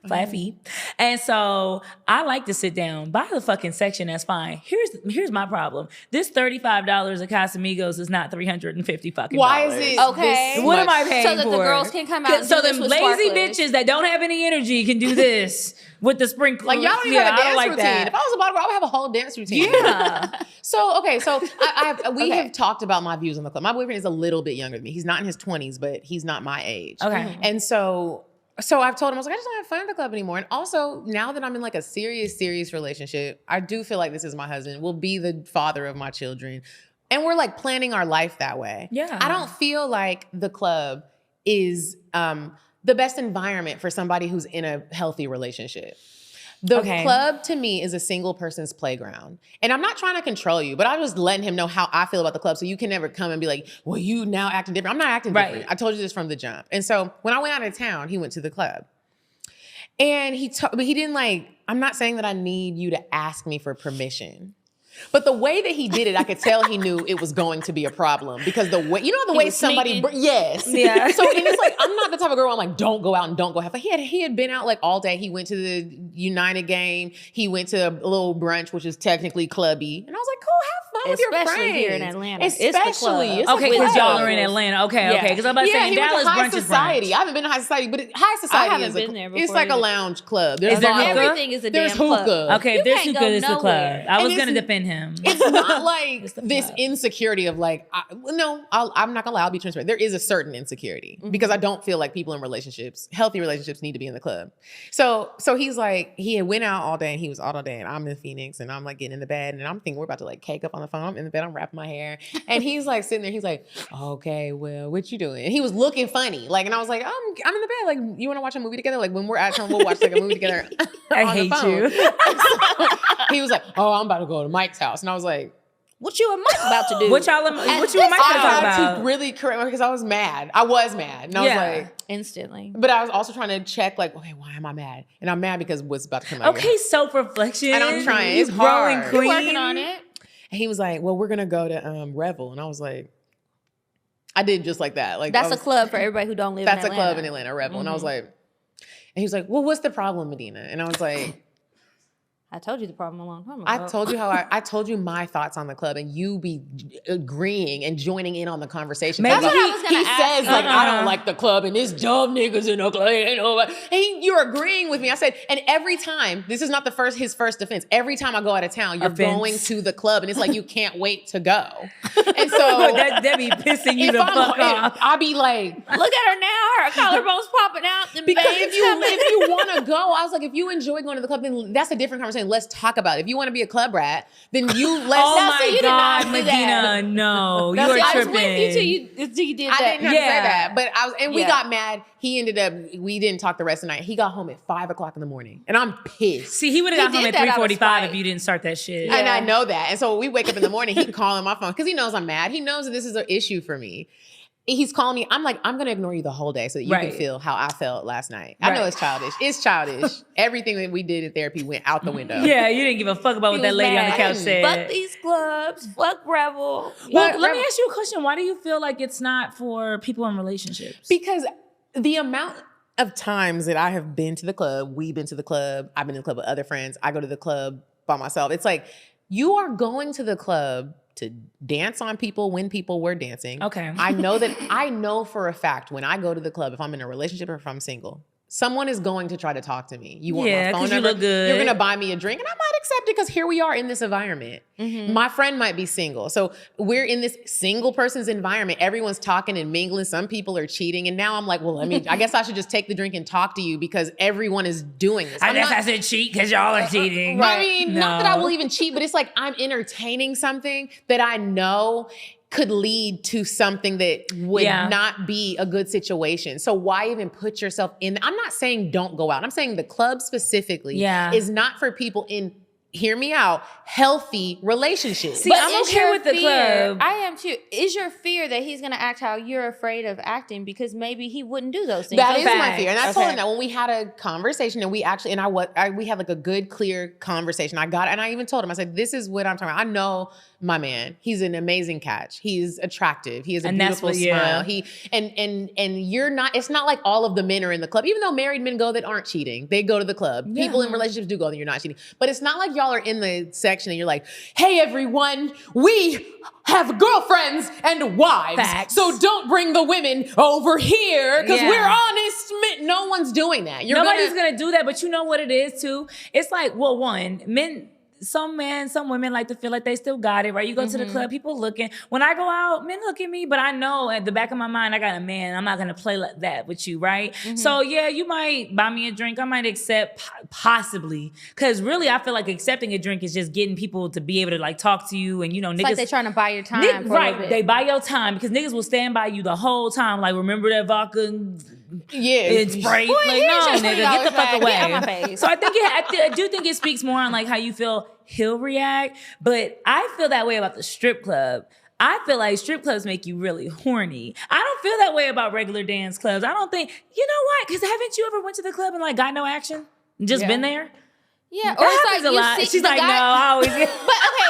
Flat feet. And so I like to sit down by the fucking section. That's fine. Here's my problem. This $35 at Casamigos is not $350 fucking. Why is it? Okay. What am I paying for? So that the girls can come out. So them lazy bitches that don't have any energy can do this with the sprinkler. Like y'all don't even have a dance routine. If I was a bottle girl, I would have a whole dance routine. Yeah. So we have talked about my views on the club. My boyfriend is a little bit younger than me. He's not in his 20s, but he's not my age. Okay. And so I've told him, I was like, I just don't have fun at the club anymore. And also, now that I'm in like a serious relationship, I do feel like this is my husband, will be the father of my children. And we're like planning our life that way. Yeah. I don't feel like the club is the best environment for somebody who's in a healthy relationship. The club to me is a single person's playground. And I'm not trying to control you, but I'm just letting him know how I feel about the club so you can never come and be like, well, you now acting different. I'm not acting different. I told you this from the jump. And so when I went out of town, he went to the club. And but he didn't like, I'm not saying that I need you to ask me for permission. But the way that he did it, I could tell he knew it was going to be a problem because the way somebody, yes. Yeah. So, and it's like, I'm not the type of girl I'm like, don't go out and don't go have fun. He had been out like all day. He went to the United game. He went to a little brunch, which is technically clubby. And I was like, cool, have fun with your friends. Especially here in Atlanta. Especially. It's okay, because y'all are in Atlanta. Okay. Because I'm about to say in Dallas, High brunch is society. brunch. I haven't been to High Society, but High Society I haven't been there before. It's like a lounge club. Is there hookah? Everything is a damn club. Okay, if there's hookah, it's the club. I was going to defend him. It's not like this insecurity of like, I'm not gonna lie, I'll be transparent. There is a certain insecurity because I don't feel like people in healthy relationships need to be in the club. So he's like, he had went out all day and he was out all day and I'm in Phoenix and I'm like getting in the bed and I'm thinking we're about to like cake up on the phone. I'm in the bed, I'm wrapping my hair. And he's like sitting there, he's like, okay, well, what you doing? And he was looking funny. Like, and I was like, I'm in the bed. Like, you wanna watch a movie together? Like when we're at home, we'll watch like a movie together. I hate you. He was like, oh, I'm about to go to Mike's house. And I was like, what you and Mike about to do? What you and Mike about to talk to really correct me because I was mad. And I was like, instantly. But I was also trying to check, like, okay, why am I mad? And I'm mad because what's about to come out. Okay, self-reflection. And I'm trying. It's growing hard. queen. You're working on it. And he was like, well, we're gonna go to Revel. And I was like, I did just like that. Like that's a club for everybody who don't live in Atlanta. That's a club in Atlanta, Revel. And I was like, and he was like, well, what's the problem, Medina? And I was like, I told you the problem a long time ago. I told you I told you my thoughts on the club, and you be agreeing and joining in on the conversation. That's what I was gonna ask. Says like, I don't like the club, and this dumb niggas in the club. And you're agreeing with me. I said, and every time, this is not his first defense. Every time I go out of town, you're going to the club, and it's like you can't wait to go. And so that be pissing you the fuck off. I be like, look at her now, her collarbones popping out. Because if you want to go, I was like, if you enjoy going to the club, then that's a different conversation. saying, let's talk about it. If you want to be a club rat, then let's. Oh my God, do Medina, that. no, you I are was tripping. with you till you did that. I didn't have to say that, but we Yeah. got mad. He ended up, we didn't talk the rest of the night. He got home at 5 o'clock in the morning, and I'm pissed. See, he would have got home did at that out of 3:45 spite. if you didn't start that shit. And I know that. And so we wake up in the morning, he can call on my phone because he knows I'm mad. He knows that this is an issue for me. He's calling me. I'm like, I'm going to ignore you the whole day so that you can feel how I felt last night. I know it's childish. It's childish. Everything that we did in therapy went out the window. Yeah, you didn't give a fuck about what that lady on the couch said. Fuck these clubs. Fuck Rebel. Well, let me ask you a question. Why do you feel like it's not for people in relationships? Because the amount of times that I have been to the club, we've been to the club, I've been to the club with other friends, I go to the club by myself. It's like, you are going to the club to dance on people when people were dancing. Okay. I know for a fact when I go to the club, if I'm in a relationship or if I'm single, someone is going to try to talk to me. You want my phone 'cause number? you look good. You're going to buy me a drink, and I might accept it because here we are in this environment. My friend might be single. So we're in this single person's environment. Everyone's talking and mingling. Some people are cheating. And now I'm like, well, I guess I should just take the drink and talk to you because everyone is doing this. I guess I said cheat because y'all are cheating. I mean, not that I will even cheat, but it's like I'm entertaining something that I know could lead to something that would not be a good situation. So why even put yourself in? I'm not saying don't go out. I'm saying the club specifically is not for people in, hear me out, healthy relationships. See, I'm okay with the club. I am too. Is your fear that he's going to act how you're afraid of acting because maybe he wouldn't do those things? That is my fear. And I told him that when we had a conversation and we actually, we had like a good, clear conversation. And I even told him, I said, this is what I'm talking about. I know my man. He's an amazing catch. He's attractive. He has a beautiful smile. And you're not, it's not like all of the men are in the club, even though married men go that aren't cheating. They go to the club. People in relationships do go that you're not cheating. But it's not like y'all are in the section and you're like, hey everyone, we have girlfriends and wives. Facts. So don't bring the women over here because we're honest men. No one's doing that. Nobody's gonna do that, but you know what it is too? It's like, well, some women like to feel like they still got it, right? You go to the club, people looking. When I go out, men look at me, but I know at the back of my mind, I got a man. I'm not gonna play like that with you, right? So yeah, you might buy me a drink. I might accept possibly, because really, I feel like accepting a drink is just getting people to be able to like talk to you, and niggas. It's like they're trying to buy your time. Right? They buy your time because niggas will stand by you the whole time. Like, remember that vodka? It's spray. Boy, Like, no, nigga, get the fuck away. Get out my face. So I do think it speaks more on like how you feel he'll react. But I feel that way about the strip club. I feel like strip clubs make you really horny. I don't feel that way about regular dance clubs. I don't think, you know what? Because haven't you ever went to the club and like got no action? Just been there? Yeah, or That it's happens like a lot. you see She's the like, guy, no, I always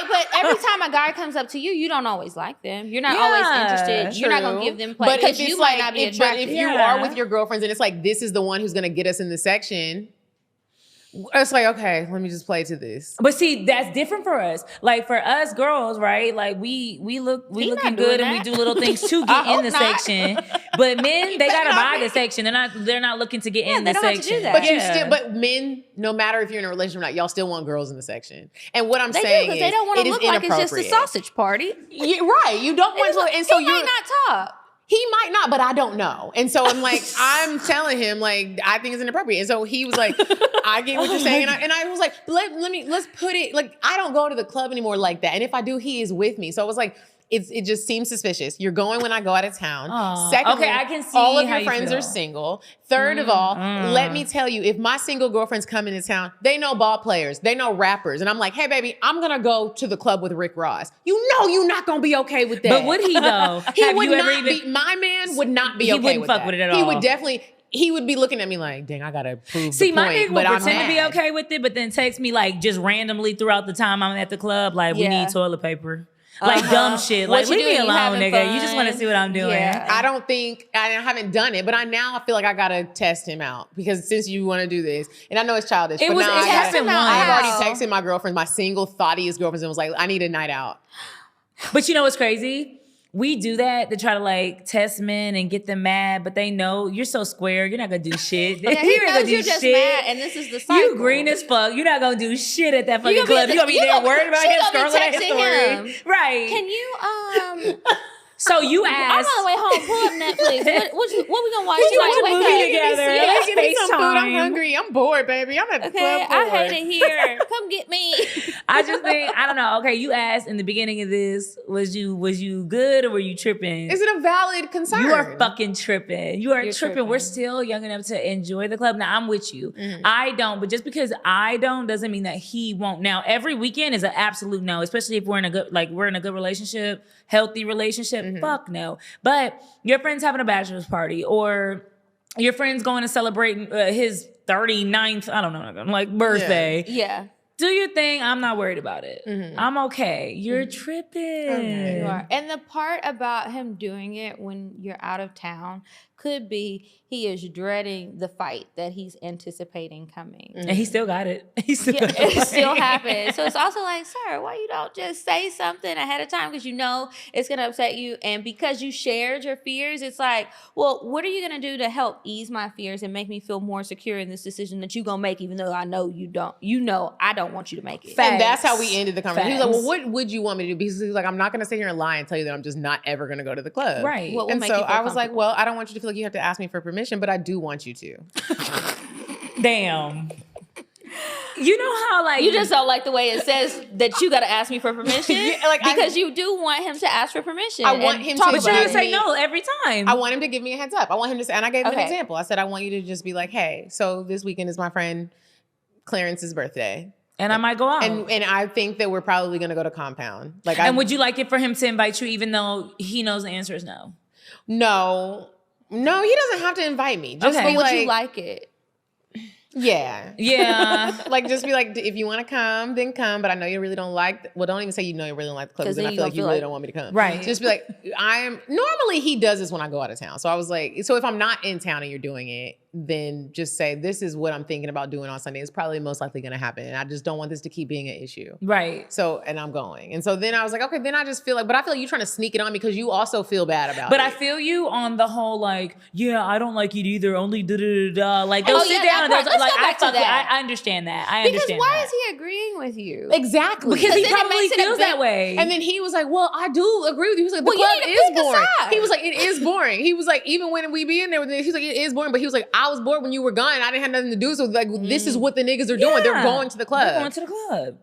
but every time a guy comes up to you, you don't always like them. You're not always interested. You're not gonna give them play because you might not be attracted. But if you are with your girlfriends and it's like, this is the one who's gonna get us in the section, it's like, okay, let me just play to this. But see, that's different for us. Like for us girls, right? Like we looking good and we do little things to get in the section. But men, they gotta buy the section. They're not looking to get in the section. But men, no matter if you're in a relationship or not, y'all still want girls in the section. And what I'm saying is, they don't want it to is look like it's just a sausage party. Right. You don't want to, and so you might not talk. He might not, but I don't know. And so I'm like, I'm telling him, like, I think it's inappropriate. And so he was like, I get what you're saying. And I was like, let's put it, like, I don't go to the club anymore like that. And if I do, he is with me. So I was like, it just seems suspicious. You're going when I go out of town. Second, okay, I can see all of how your you friends feel. are single. Third of all, let me tell you, if my single girlfriends come into town, they know ball players, they know rappers. And I'm like, hey, baby, I'm going to go to the club with Rick Ross. You know you're not going to be okay with that. But would he though? My man would not be he okay with that. He wouldn't fuck with it at all. He would definitely... He would be looking at me like, dang, I gotta prove See, the point. my nigga would pretend to be mad. okay with it, but then text me like just randomly throughout the time I'm at the club, like, we need toilet paper. Like dumb shit. Like, leave me alone, nigga. You just want to see what I'm doing. Yeah. I haven't done it, but I feel like I gotta test him out because since you want to do this, and I know it's childish, It happened once. I've already texted my girlfriend, my single thoughtiest girlfriend, and was like, I need a night out. But you know what's crazy? We do that to try to like test men and get them mad, but they know you're so square, you're not gonna do shit. Yeah, he knows you're just mad, and this is the cycle. You green as fuck. You're not gonna do shit at that fucking club. You're gonna be there worried about him scrolling at his story. Right. Can you So you I'm asked. on the way home. Pull up Netflix. What we gonna watch? We tonight? watch a Wake movie up. together. Yeah, Let's give me some food. I'm FaceTime. hungry. I'm bored, baby. I'm at the Okay, club bored. I hate it here. Come get me. I just think I don't know. Okay, you asked in the beginning of this, was you good or were you tripping? Is it a valid concern? You are fucking tripping. You're tripping. tripping. We're still young enough to enjoy the club. Now I'm with you. Mm-hmm. I don't, but just because I don't doesn't mean that he won't. Now every weekend is an absolute no, especially if we're in a good relationship, healthy relationship. Mm-hmm. Fuck no. But your friend's having a bachelor's party or your friend's going to celebrate his 39th, I don't know, like birthday. Yeah. Do your thing. I'm not worried about it. Mm-hmm. I'm okay. You're tripping. Okay. You are. And the part about him doing it when you're out of town could be he is dreading the fight that he's anticipating coming. And he still got it. He still Yeah, got it still happens. So it's also like, sir, why you don't just say something ahead of time because you know it's going to upset you. And because you shared your fears, it's like, well, what are you going to do to help ease my fears and make me feel more secure in this decision that you're going to make, even though I know you don't. You know I don't want you to make it. And that's how we ended the conversation. He was like, Facts. well, what would you want me to do? Because he was like, I'm not going to sit here and lie and tell you that I'm just not ever going to go to the club. Right. What will And make so you feel I was like, comfortable? well, I don't want you to feel like you have to ask me for permission, but I do want you to. Damn. You know how like You just don't like the way it says that you got to ask me for permission? Yeah, like, because you do want him to ask for permission. I want and him talk to, but you about didn't it. say no every time. I want him to give me a heads up. I want him to say, and I gave him an Okay. example. I said, I want you to just be like, hey, so this weekend is my friend Clarence's birthday. and I might go out. And I think that we're probably going to go to Compound. Like, And would you like it for him to invite you even though he knows the answer is no? No, he doesn't have to invite me. Just Okay. be Would like, you like it? yeah. Yeah. Like, just be like, if you want to come, then come. But I know you really don't like, well, don't even say you know you really don't like the club. 'Cause Because then then I you feel gonna like you feel really like- don't want me to come. Right. Just be like, normally he does this when I go out of town. So I was like, so if I'm not in town and you're doing it, then just say, this is what I'm thinking about doing on Sunday. It's probably most likely going to happen. And I just don't want this to keep being an issue. Right. So, and I'm going. And so then I was like, okay, then I just feel like, but I feel like you're trying to sneak it on me because you also feel bad about But it. I feel you on the whole like, yeah, I don't like it either. Only da da da da. Like they'll Oh, sit yeah, down that and they'll part. Let's like, go I back to fuck it. that. I understand that. I Because understand why that. is he agreeing with you? Exactly. Because he then it probably makes it a feels bit- that way. And then he was like, well, I do agree with you. He was like, the Well, you club need to is pick a boring. side. He was like, it is boring. He was like, even when we be in there, he was like, it is boring. But he was like, I was bored when you were gone. I didn't have nothing to do. So like, this is what the niggas are doing. They're Yeah. going to the club. They're going to the club.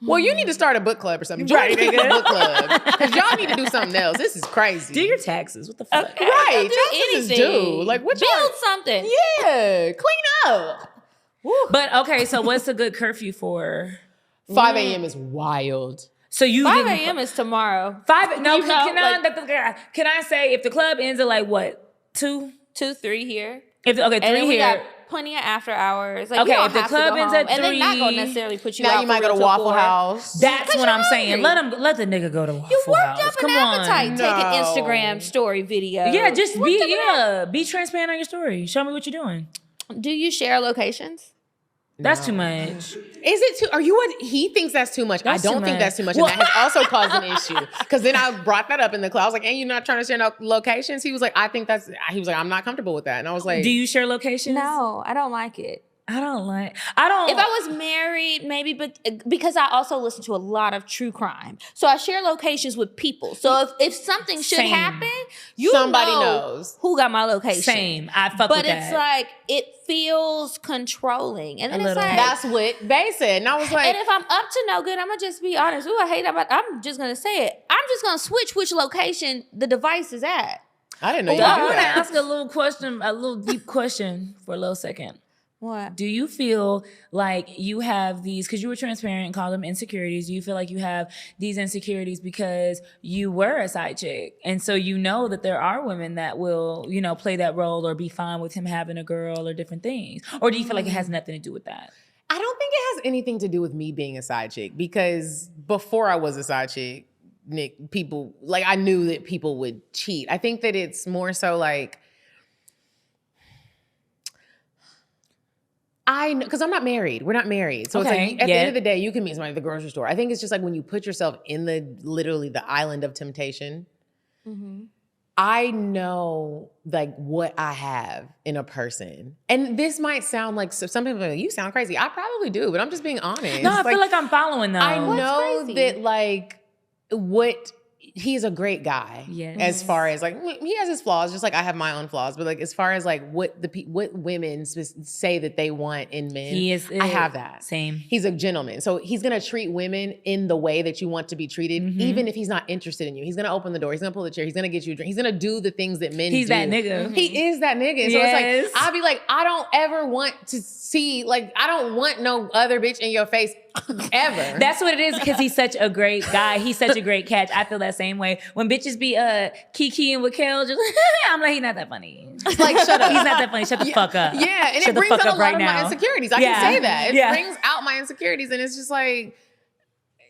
Well, you need to start a book club or something. Join Right, the nigga. book club. Because y'all need to do something else. This is crazy. Do your taxes. What the fuck? Okay, Right. do Taxes is anything. due. Like, what Build y'all- something. Yeah. Clean up. But okay, so what's a good curfew for? 5 a.m. is wild. So you 5 didn't- a.m. is tomorrow. 5 no, You know, can I say if the club ends at like what? 2? 2, 3 here. If okay, 3 And then we here. got plenty of after hours. Like, Okay, you don't if the have to club go ends home. at and they're not 3, gonna necessarily put you Now out you might for go to real till Waffle 4. House. That's Because what you're I'm saying. hungry. Let the nigga go to Waffle You worked House. up an Come appetite. on. Take an No. Instagram story video. Yeah, just What the be transparent on your story. Show me what you're doing. Do you share locations? That's too much. Is it too? Are you what he thinks that's too much? That's I don't too think much. that's too much, Well- and that has also caused an issue. Because then I brought that up in the class. I was like, "And you're not trying to share no locations?" He was like, "I think that's." He was like, "I'm not comfortable with that," and I was like, Do you share locations? No, I don't like it. I don't. If I was married, maybe, but because I also listen to a lot of true crime, so I share locations with people. So if something should Same. happen, you Somebody know knows. who got my location. Same. I fuck But with it's that. like it feels controlling, and then A it's little. like "That's what they said," and I was like, And if I'm up to no good, I'm gonna just be honest. Ooh, I hate that, but I'm just gonna say it. I'm just gonna switch which location the device is at. "I didn't know you Well, I did want to that." ask a little question, a little deep question for a little second. What? Do you feel like you have these, because you were transparent and called them insecurities, do you feel like you have these insecurities because you were a side chick? And so you know that there are women that will, play that role or be fine with him having a girl or different things? Or do you feel like it has nothing to do with that? I don't think it has anything to do with me being a side chick because before I was a side chick, Nick, people I knew that people would cheat. I think that it's more so like. Because I'm not married. We're not married. So Okay, it's like, at the yeah. end of the day, you can meet somebody at the grocery store. I think it's just like when you put yourself in literally the island of temptation, I know like what I have in a person. And this might sound like, some people are like, you sound crazy. I probably do, but I'm just being honest. No, I feel like I'm following though. I know crazy? that like what he's a great guy. Yes. As far as like, he has his flaws, just like I have my own flaws. But like, as far as like what women say that they want in men, I have that. Same. He's a gentleman, so he's gonna treat women in the way that you want to be treated, even if he's not interested in you. He's gonna open the door. He's gonna pull the chair. He's gonna get you a drink. He's gonna do the things that men do. He's that nigga. He is that nigga. So it's like, I'll be like, I don't ever want to see, like, I don't want no other bitch in your face ever. That's what it is, because he's such a great guy. He's such a great catch. I feel that same way. When bitches be Kiki and Kel, just I'm like, he's not that funny. Like, shut up. He's not that funny. Shut the fuck up. Yeah, and Shut it brings the fuck out up a lot right of my now. insecurities. I can say that. It brings out my insecurities, and it's just like,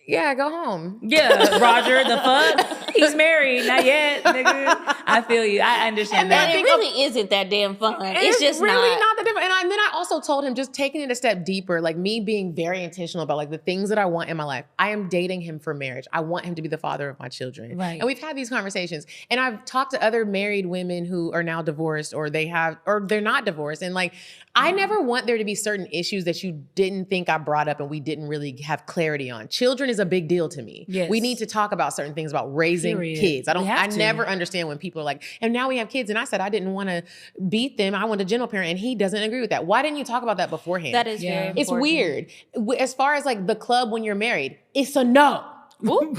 yeah, go home. Yeah, Roger, the fuck? He's married, not yet, nigga. I feel you. I understand that. And it really isn't that damn fun. It's just really not. not that different. And then I also told him, just taking it a step deeper, like me being very intentional about like the things that I want in my life. I am dating him for marriage. I want him to be the father of my children. Right. And we've had these conversations. And I've talked to other married women who are now divorced, or they're not divorced. And like, I never want there to be certain issues that you didn't think I brought up and we didn't really have clarity on. Children is a big deal to me. Yes. We need to talk about certain things about raising kids. I never understand when people are like, and now we have kids. And I said, I didn't want to beat them. I want a gentle parent. And he doesn't agree with that. Why didn't you talk about that beforehand? That is very important. It's weird. As far as like the club when you're married, it's a no.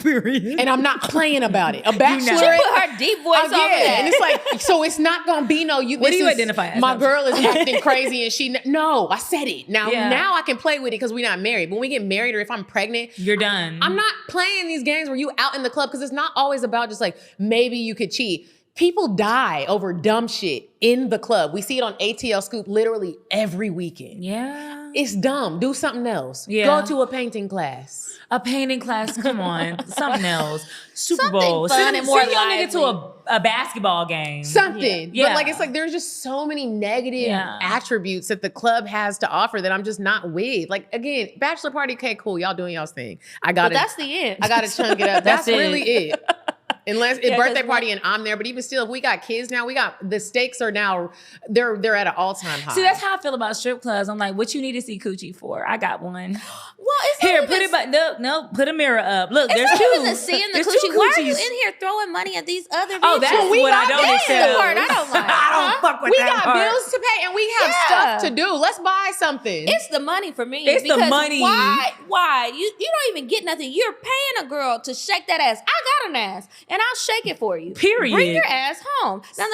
Period. And I'm not playing about it. A bachelorette. She put her deep voice over that. And it's like, so it's not gonna be no. What do you identify as? My girl is acting crazy, and she. No, I said it. Now I can play with it because we're not married. But when we get married, or if I'm pregnant, you're done. I'm not playing these games where you out in the club, because it's not always about just like maybe you could cheat. People die over dumb shit in the club. We see it on ATL Scoop literally every weekend. Yeah. It's dumb. Do something else. Yeah. Go to a painting class. A painting class, come on. Something else. Super Bowl. fun Send and more your nigga to a basketball game. Something. Yeah. But like, it's like, there's just so many negative attributes that the club has to offer that I'm just not with. Like, again, bachelor party, okay, cool. Y'all doing y'all's thing. But that's the end. I got to chunk it up. That's it. really it. Unless it's birthday party and I'm there, but even still, if we got kids now, the stakes are now, they're at an all-time high. See, that's how I feel about strip clubs. I'm like, what you need to see coochie for? I got one. Well, it's Here, not put even, it back. No, put a mirror up. Look, it's there's not two. even the seeing the There's coochie. two Why are you coochies. in here throwing money at these other bitches? Oh, that's what I don't That's accept. the part I don't like. I don't fuck with We that got part. bills to pay and we have stuff to do. Let's buy something. It's the money for me. It's the because money. Why? You don't even get nothing. You're paying a girl to shake that ass. I got an ass, and I'll shake it for you. Period. Bring your ass home. Now,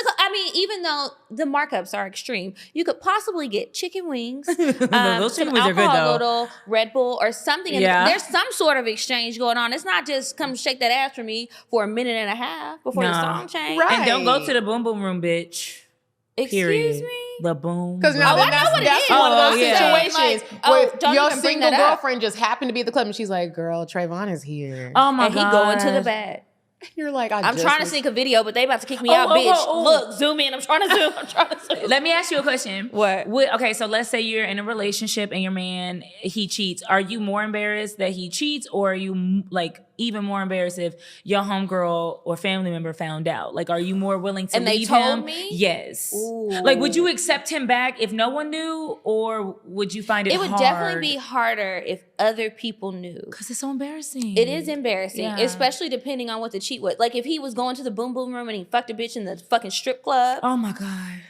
even though the markups are extreme, you could possibly get chicken wings, Those some chicken wings are good, alcohol, though. little Red Bull or something. Yeah. There's some sort of exchange going on. It's not just come shake that ass for me for a minute and a half before the song change. Right. And don't go to the boom boom room, bitch. Excuse Period. me? The boom. Because now I know that's what it one is. of those Oh, yeah. situations Like, where don't your even bring single that up. girlfriend just happened to be at the club and she's like, girl, Trayvon is here. Oh my And god. he going to the bed. You're like, I'm trying to sneak a video, but they about to kick me Oh, out, oh, bitch. oh, oh. Look, zoom in. I'm trying to zoom. Let me ask you a question. What? Okay, so let's say you're in a relationship and your man, he cheats. Are you more embarrassed that he cheats, or are you like even more embarrassed if your homegirl or family member found out? Like, are you more willing to And they leave told him? me? Yes. Ooh. Like, would you accept him back if no one knew, or would you find it hard? It would definitely be harder if other people knew. Because it's so embarrassing. It is embarrassing, Yeah. especially depending on what the cheat was. Like if he was going to the boom boom room and he fucked a bitch in the fucking strip club. Oh my God.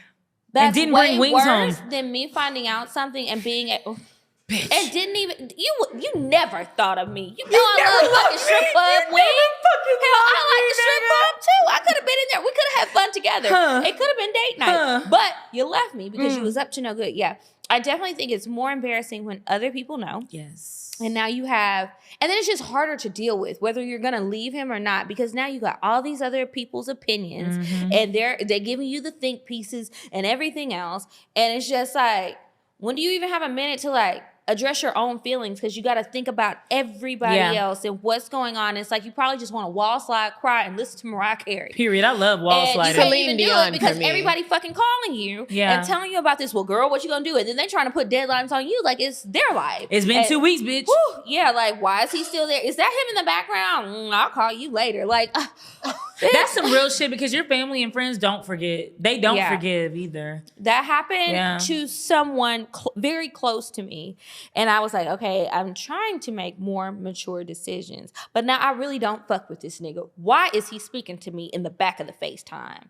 That's didn't way bring wings worse home. than me finding out something and being at. Bitch. And didn't even you never thought of me. You know I love fucking strip club wing. Hell, I like the strip club too. I could have been in there. We could have had fun together. Huh. It could have been date night. Huh. But you left me because you was up to no good. Yeah. I definitely think it's more embarrassing when other people know. Yes. And now you have, and then it's just harder to deal with whether you're gonna leave him or not, because now you got all these other people's opinions and they're giving you the think pieces and everything else. And it's just like, when do you even have a minute to like address your own feelings? Because you got to think about everybody else and what's going on. It's like you probably just want to wall slide, cry, and listen to Mariah Carey. Period. I love wall And sliding. you can't Celine even do Dion it because for me. everybody fucking calling you and telling you about this. Well, girl, what you gonna do? And then they trying to put deadlines on you like it's their life. It's been And- 2 weeks, bitch. Whew, yeah, like why is he still there? Is that him in the background? I'll call you later. Like That's some real shit because your family and friends don't forget. They don't forgive either. That happened to someone very close to me. And I was like, okay, I'm trying to make more mature decisions. But now I really don't fuck with this nigga. Why is he speaking to me in the back of the FaceTime?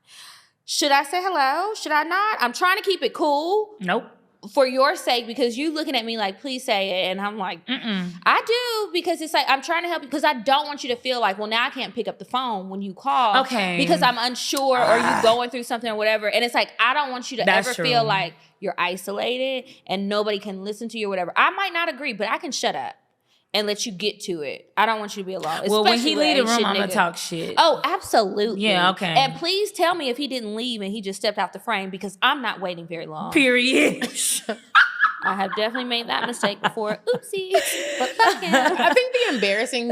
Should I say hello? Should I not? I'm trying to keep it cool. Nope. For your sake, because you looking at me like, please say it. And I'm like, I do, because it's like, I'm trying to help you because I don't want you to feel like, well, now I can't pick up the phone when you call. Okay. Because I'm unsure or you going through something or whatever. And it's like, I don't want you to ever feel like you're isolated and nobody can listen to you or whatever. I might not agree, but I can shut up and let you get to it. I don't want you to be alone. Well, when he leave the room, I'm going to talk shit. Oh, absolutely. Yeah, okay. And please tell me if he didn't leave and he just stepped out the frame, because I'm not waiting very long. Period. I have definitely made that mistake before. Oopsie. But fuck him. I think the embarrassing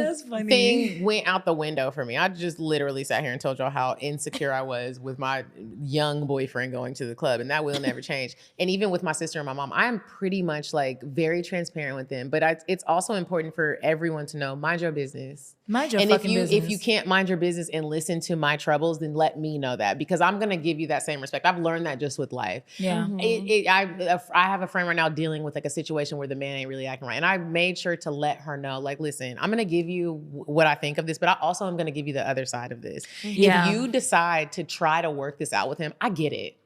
thing went out the window for me. I just literally sat here and told y'all how insecure I was with my young boyfriend going to the club, and that will never change. And even with my sister and my mom, I am pretty much like very transparent with them. But it's also important for everyone to know, mind your business. Mind your fucking business. And if you can't mind your business and listen to my troubles, then let me know that, because I'm gonna give you that same respect. I've learned that just with life. Yeah. I have a friend right now dealing with like a situation where the man ain't really acting right, and I made sure to let her know, like, listen, I'm gonna give you what I think of this, but I also am gonna give you the other side of this. Yeah. If you decide to try to work this out with him, I get it.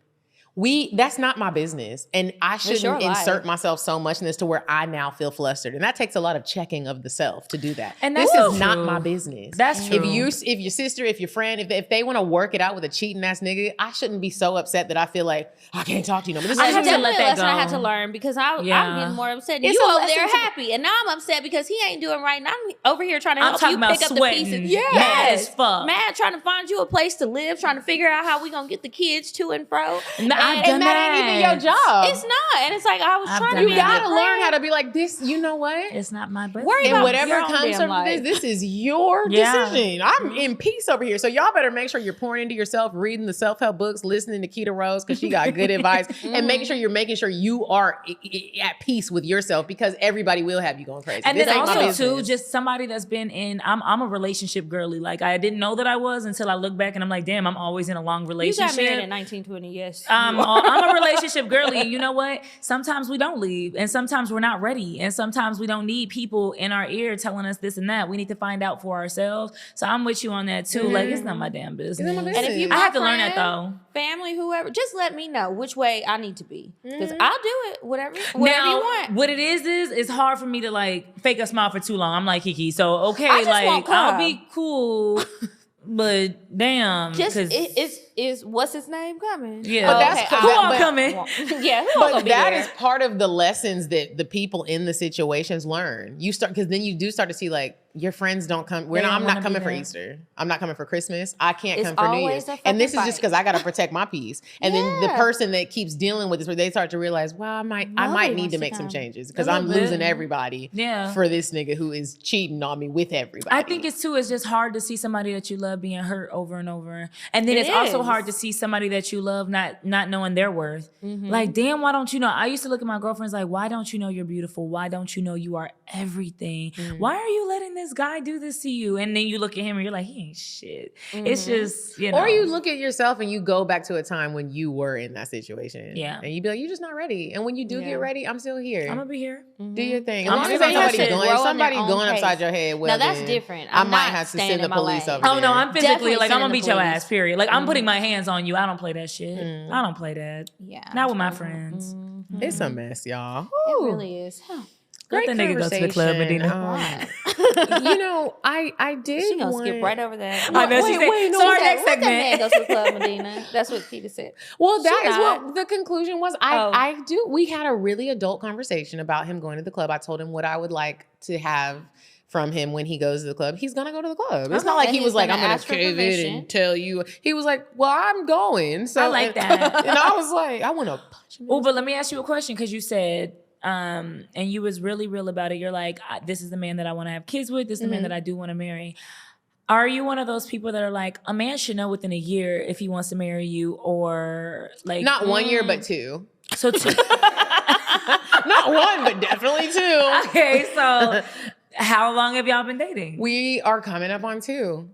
That's not my business. And I shouldn't insert myself so much in this to where I now feel flustered. And that takes a lot of checking of the self to do that. And this that's is not my business. That's true. If your sister, if your friend, if they want to work it out with a cheating ass nigga, I shouldn't be so upset that I feel like I can't talk to you no more. I have to let that go. I had to learn, because I'm getting more upset. You over there happy, and now I'm upset because he ain't doing right. And I'm over here trying to help you pick up the pieces. Mad as fuck. Mad, trying to find you a place to live, trying to figure out how we gonna get the kids to and fro. And that ain't even your job. It's not. And it's like, I was trying to You gotta learn how to be like, this, you know what? It's not my business. Worry and about whatever comes from this is your decision. I'm in peace over here. So y'all better make sure you're pouring into yourself, reading the self-help books, listening to Keita Rose, because she got good advice, and making sure you're making sure you are at peace with yourself, because everybody will have you going crazy. And then also too, just somebody that's been in, I'm a relationship girly. Like, I didn't know that I was until I look back and I'm like, damn, I'm always in a long relationship. You got married at 19, 20, yes. I'm a relationship girly, and you know what? Sometimes we don't leave, and sometimes we're not ready, and sometimes we don't need people in our ear telling us this and that. We need to find out for ourselves. So I'm with you on that too. Like, it's not my damn business. And if you, I have to learn that though. Family, whoever, just let me know which way I need to be, because I'll do it. Whatever you want. What it is it's hard for me to like fake a smile for too long. I'm like Kiki, so okay, I just like won't I'll be cool. But damn, just is what's his name coming? Yeah, but that's who all coming? Yeah, but that is part of the lessons that the people in the situations learn. You start, because then you do start to see like your friends don't come. I'm not coming for Easter. I'm not coming for Christmas. I can't come for New Year's. And this is just because I got to protect my peace. And then the person that keeps dealing with this, where they start to realize, well, I might need to make some changes, because I'm losing everybody for this nigga who is cheating on me with everybody. I think it's just hard to see somebody that you love being hurt over and over. And then it's also hard to see somebody that you love not knowing their worth. Like, damn, why don't you know? I used to look at my girlfriends like, why don't you know you're beautiful? Why don't you know you are everything? Why are you letting this guy do this to you? And then you look at him and you're like, he ain't shit. It's just, you know. Or you look at yourself and you go back to a time when you were in that situation. Yeah. And you be like, you're just not ready. And when you do get ready, I'm still here. I'm gonna be here. Do your thing. As I'm long as still ain't here. somebody going upside your head, well, now that's then different. I might have to send the police over Oh there. no, I'm physically Definitely like, I'm gonna sending beat the your police. ass, period. Like, I'm putting my hands on you. I don't play that shit. I don't play that. Yeah. Not with my friends. It's a mess, y'all. It really is. Let that nigga go to the club, Medina. You know, I did. She gonna skip right over that. I know, she said, so our next Let that segment. man go to the club, Medina. That's what Keita said. Well, that She is not. what the conclusion was. We had a really adult conversation about him going to the club. I told him what I would like to have from him when he goes to the club. He's gonna go to the club. It's not like he was like, I'm gonna cave it and tell you. He was like, well, I'm going. So I like that. And I was like, I want to punch him. Oh, but let me ask you a question, because you said, and you was really real about it. You're like, this is the man that I want to have kids with. This is the man that I do want to marry. Are you one of those people that are like, a man should know within a year if he wants to marry you, or like not 1 year, but 2. So 2. Not 1, but definitely 2. Okay, so how long have y'all been dating? We are coming up on 2.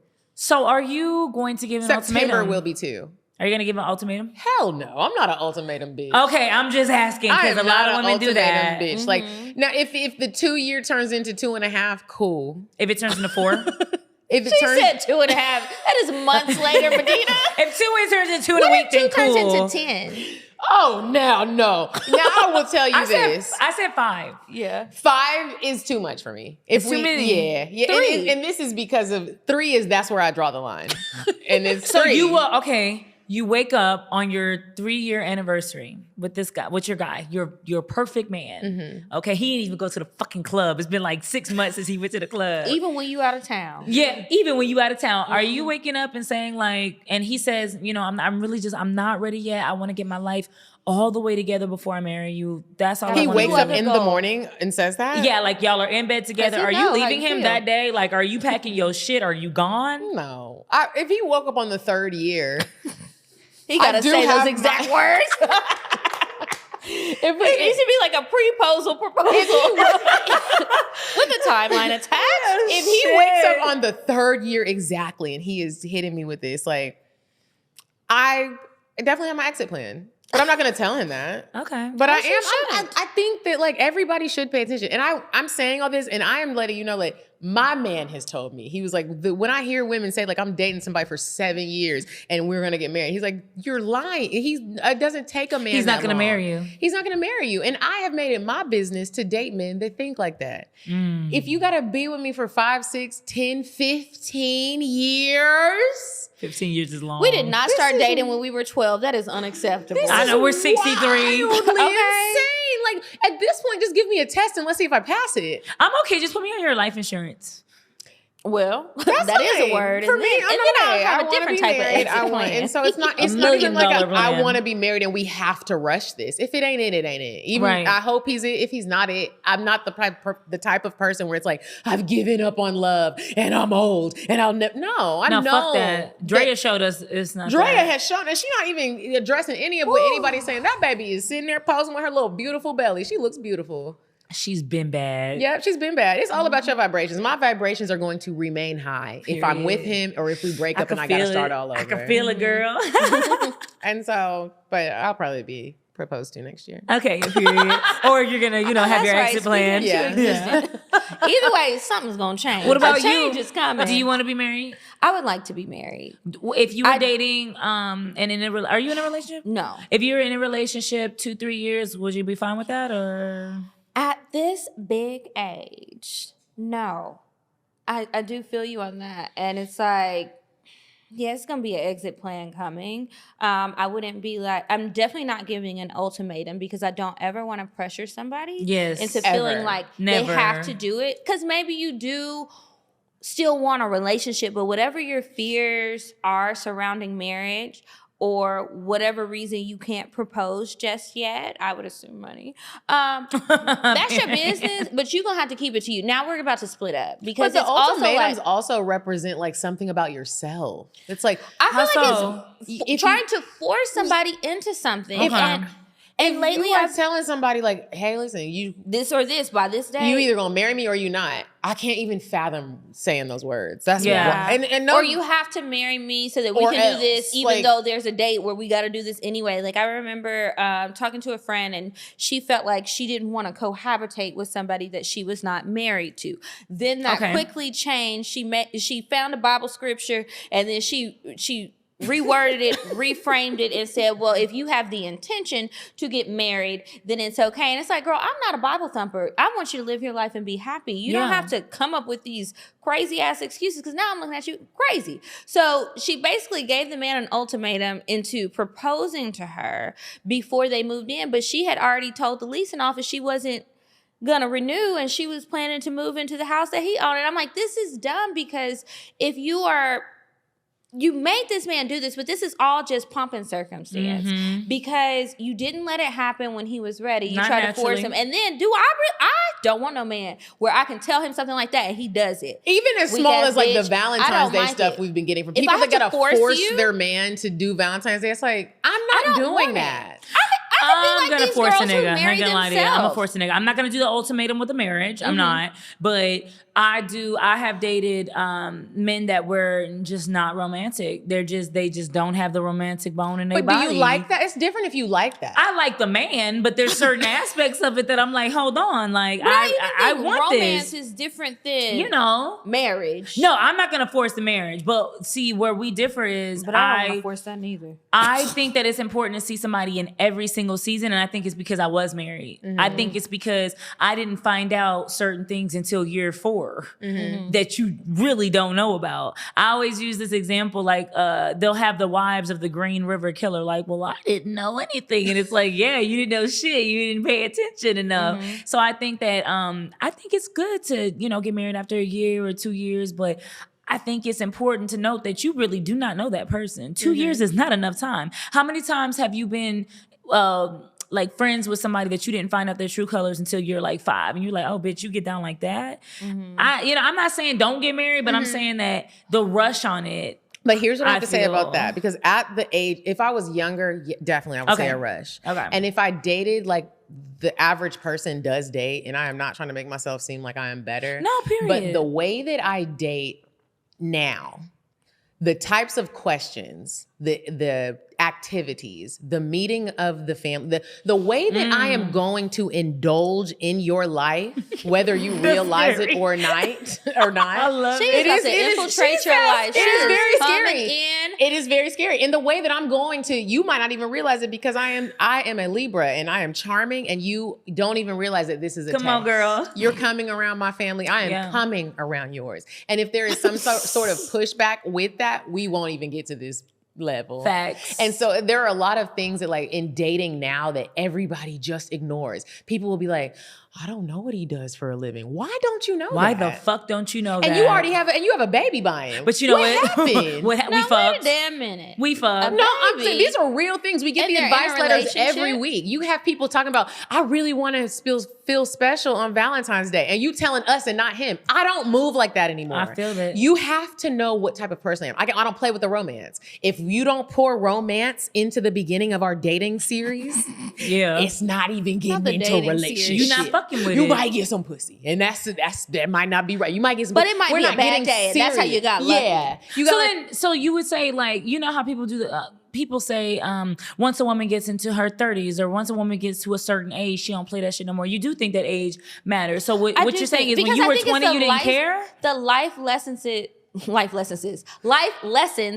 So are you going to give an September ultimatum? will be too. Are you going to give an ultimatum? Hell no. I'm not an ultimatum bitch. Okay, I'm just asking I because am a lot not of an women do that. ultimatum bitch. Like, now, if the 2 year turns into 2.5, cool. If it turns into 4? If it She turns, said 2.5. That is months later, Medina. If 2 weeks turns into 2 in a What week, if 2 then turns cool. into 10? oh, now, no. Now I will tell you this. I said 5. Yeah. 5 is too much for me. If It's too many. Yeah. 3. And this is because of 3 that's where I draw the line. And it's So 3. you will, okay, you wake up on your 3-year anniversary with this guy, with your guy, your perfect man. Mm-hmm. Okay, he didn't even go to the fucking club. It's been like 6 months since he went to the club. Even when you out of town. Yeah, even when you out of town, are you waking up and saying like, and he says, you know, I'm not ready yet. I want to get my life all the way together before I marry you. That's all He I want wakes to up do. in the morning and says that? Yeah, like y'all are in bed together. he Are you know how leaving you him feel. that day? Like, are you packing your shit? Are you gone? No. If he woke up on the 3rd year, He got to do say those have exact my- words. It needs to be like a proposal with a timeline attached. if he wakes up on the 3rd year exactly and he is hitting me with this, like, I definitely have my exit plan. But I'm not going to tell him that. Okay. But Yes, you I think that like everybody should pay attention. And I'm saying all this and I am letting you know, like, my man has told me, he was like, when I hear women say like, I'm dating somebody for 7 years and we're going to get married. He's like, you're lying. It doesn't take a man. He's not going to marry you. He's not going to marry you. And I have made it my business to date men that think like that. If you got to be with me for 5, 6, 10, 15 years. 15 years is long. We did not start dating when we were 12. That is unacceptable. I know, we're 63. Wildly Okay. insane. Like, at this point, just give me a test and let's see if I pass it. I'm okay. Just put me on your life insurance. Well, That's that is fine. a word. For and me. then, I'm and not then a, I have I a wanna different be type of married. exit I want, plan. and so it's not even $1 million like I plan. want to be married and we have to rush this. If it ain't it, it ain't it. Even Right. I hope he's it. If he's not it, I'm not the type of person where it's like I've given up on love and I'm old and I'll never. No, I No, know. fuck that. Drea showed us it's not Drea that. has shown, and she's not even addressing any of what anybody's saying. That baby is sitting there posing with her little beautiful belly. She looks beautiful. She's been bad. Yeah, she's been bad. It's all about your vibrations. My vibrations are going to remain high if I'm with him or if we break up and I got to start all over. I can feel it, girl. And so, but I'll probably be proposed to next year. Okay, period. Or you're gonna, have your That's exit right. plan. Yeah. Either way, something's going to change. What about A change you? is coming. Do you want to be married? I would like to be married. If you were dating, and are you in a relationship? No. If you were in a relationship 2-3 years, would you be fine with that, or? At this big age, no. I do feel you on that. And it's like, yeah, it's going to be an exit plan coming. I wouldn't be like, I'm definitely not giving an ultimatum because I don't ever want to pressure somebody into feeling Ever. like Never. they have to do it. Because maybe you do still want a relationship, but whatever your fears are surrounding marriage or whatever reason you can't propose just yet, I would assume money. That's your business, but you're going to have to keep it to you. Now we're about to split up because But the it's also ultimatums like, also represent like something about yourself. It's like, I feel How like so? it's trying to force somebody into something. Okay. And lately you are I've telling somebody like, hey, listen, this or this by this day. you either gonna marry me or you not. I can't even fathom saying those words. That's Yeah. and no, or you have to marry me so that we Or can do this, else, even like- though there's a date where we got to do this anyway. Like I remember talking to a friend, and she felt like she didn't want to cohabitate with somebody that she was not married to. Then that quickly changed. She found a Bible scripture, and then she reworded it, reframed it, and said, well, if you have the intention to get married, then it's okay. And it's like, girl, I'm not a Bible thumper. I want you to live your life and be happy. You don't have to come up with these crazy ass excuses because now I'm looking at you crazy. So she basically gave the man an ultimatum into proposing to her before they moved in, but she had already told the leasing office she wasn't gonna renew and she was planning to move into the house that he owned. And I'm like, this is dumb because if you made this man do this, but this is all just pomp and circumstance because you didn't let it happen when he was ready. You Not tried to force naturally. him. And then I don't want no man where I can tell him something like that and he does it. even as Weak small ass as like the bitch, I Valentine's don't Day like stuff it. we've been getting from If people I that have to gotta force you- their man to do Valentine's Day, it's like, I'm I not don't doing want it. that. I I'm gonna these force a girls who nigga. I marry ain't gonna lie to you. I'm gonna themselves. force a nigga. I'm not gonna do the ultimatum with the marriage. I'm not. But I have dated men that were just not romantic. They just don't have the romantic bone in their But body. do you like that? It's different if you like that. I like the man, but there's certain aspects of it that I'm like, hold on, like But I I even think want romance this. is different than You know. marriage. No, I'm not gonna force the marriage. But see, where we differ is but I don't want to force that neither. I think that it's important to see somebody in every single season, and I think it's because I was married. I think it's because I didn't find out certain things until year 4 that you really don't know about. I always use this example, like they'll have the wives of the Green River Killer, like, well, I didn't know anything, and it's like, yeah, you didn't know shit, you didn't pay attention enough. So I think that I think it's good to get married after a year or 2 years, but I think it's important to note that you really do not know that person. 2 years is not enough time. How many times have you been like friends with somebody that you didn't find out their true colors until you're like 5, and you're like, oh, bitch, you get down like that? I'm not saying don't get married, but I'm saying that the rush on it. But here's what I have to say feel- about that. Because at the age, if I was younger, definitely I would say a rush. Okay. And if I dated like the average person does date, and I am not trying to make myself seem like I am better. No, period. But the way that I date now, the types of questions, the activities, the meeting of the family, the way that I am going to indulge in your life, whether you realize it or not. I love She it. is about to infiltrate your life. It is very scary. In. It is very scary. And the way that I'm going to, you might not even realize it, because I am a Libra and I am charming, and you don't even realize that this is a Come on, test. girl. You're coming around my family. I am coming around yours. And if there is some sort of pushback with that, we won't even get to this level. Facts. And so there are a lot of things that, like, in dating now, that everybody just ignores. People will be like, I don't know what he does for a living. Why don't you know Why that? the fuck don't you know that? And you already have a baby by him. But you know what? Happened? We Now, wait fucked. a damn minute. We fucked. No, I'm saying these are real things. We get And the they're in advice a letters relationship? every week. You have people talking about, I really want to feel special on Valentine's Day. And you telling us and not him. I don't move like that anymore. I feel that. You have to know what type of person I am. I don't play with the romance. If you don't pour romance into the beginning of our dating series, It's not even Not getting the into a dating relationship. series. You're not fucking with You it. might get some pussy. And that might not be right. You might get some But pussy. it might We're be a not bad getting day, and that's how you serious. got lucky. Yeah. You got So you would say, like, you know how people do the people say once a woman gets into her 30s or once a woman gets to a certain age, she don't play that shit no more. You do think that age matters. So what you're saying is when you were 20, you didn't care? The life lessons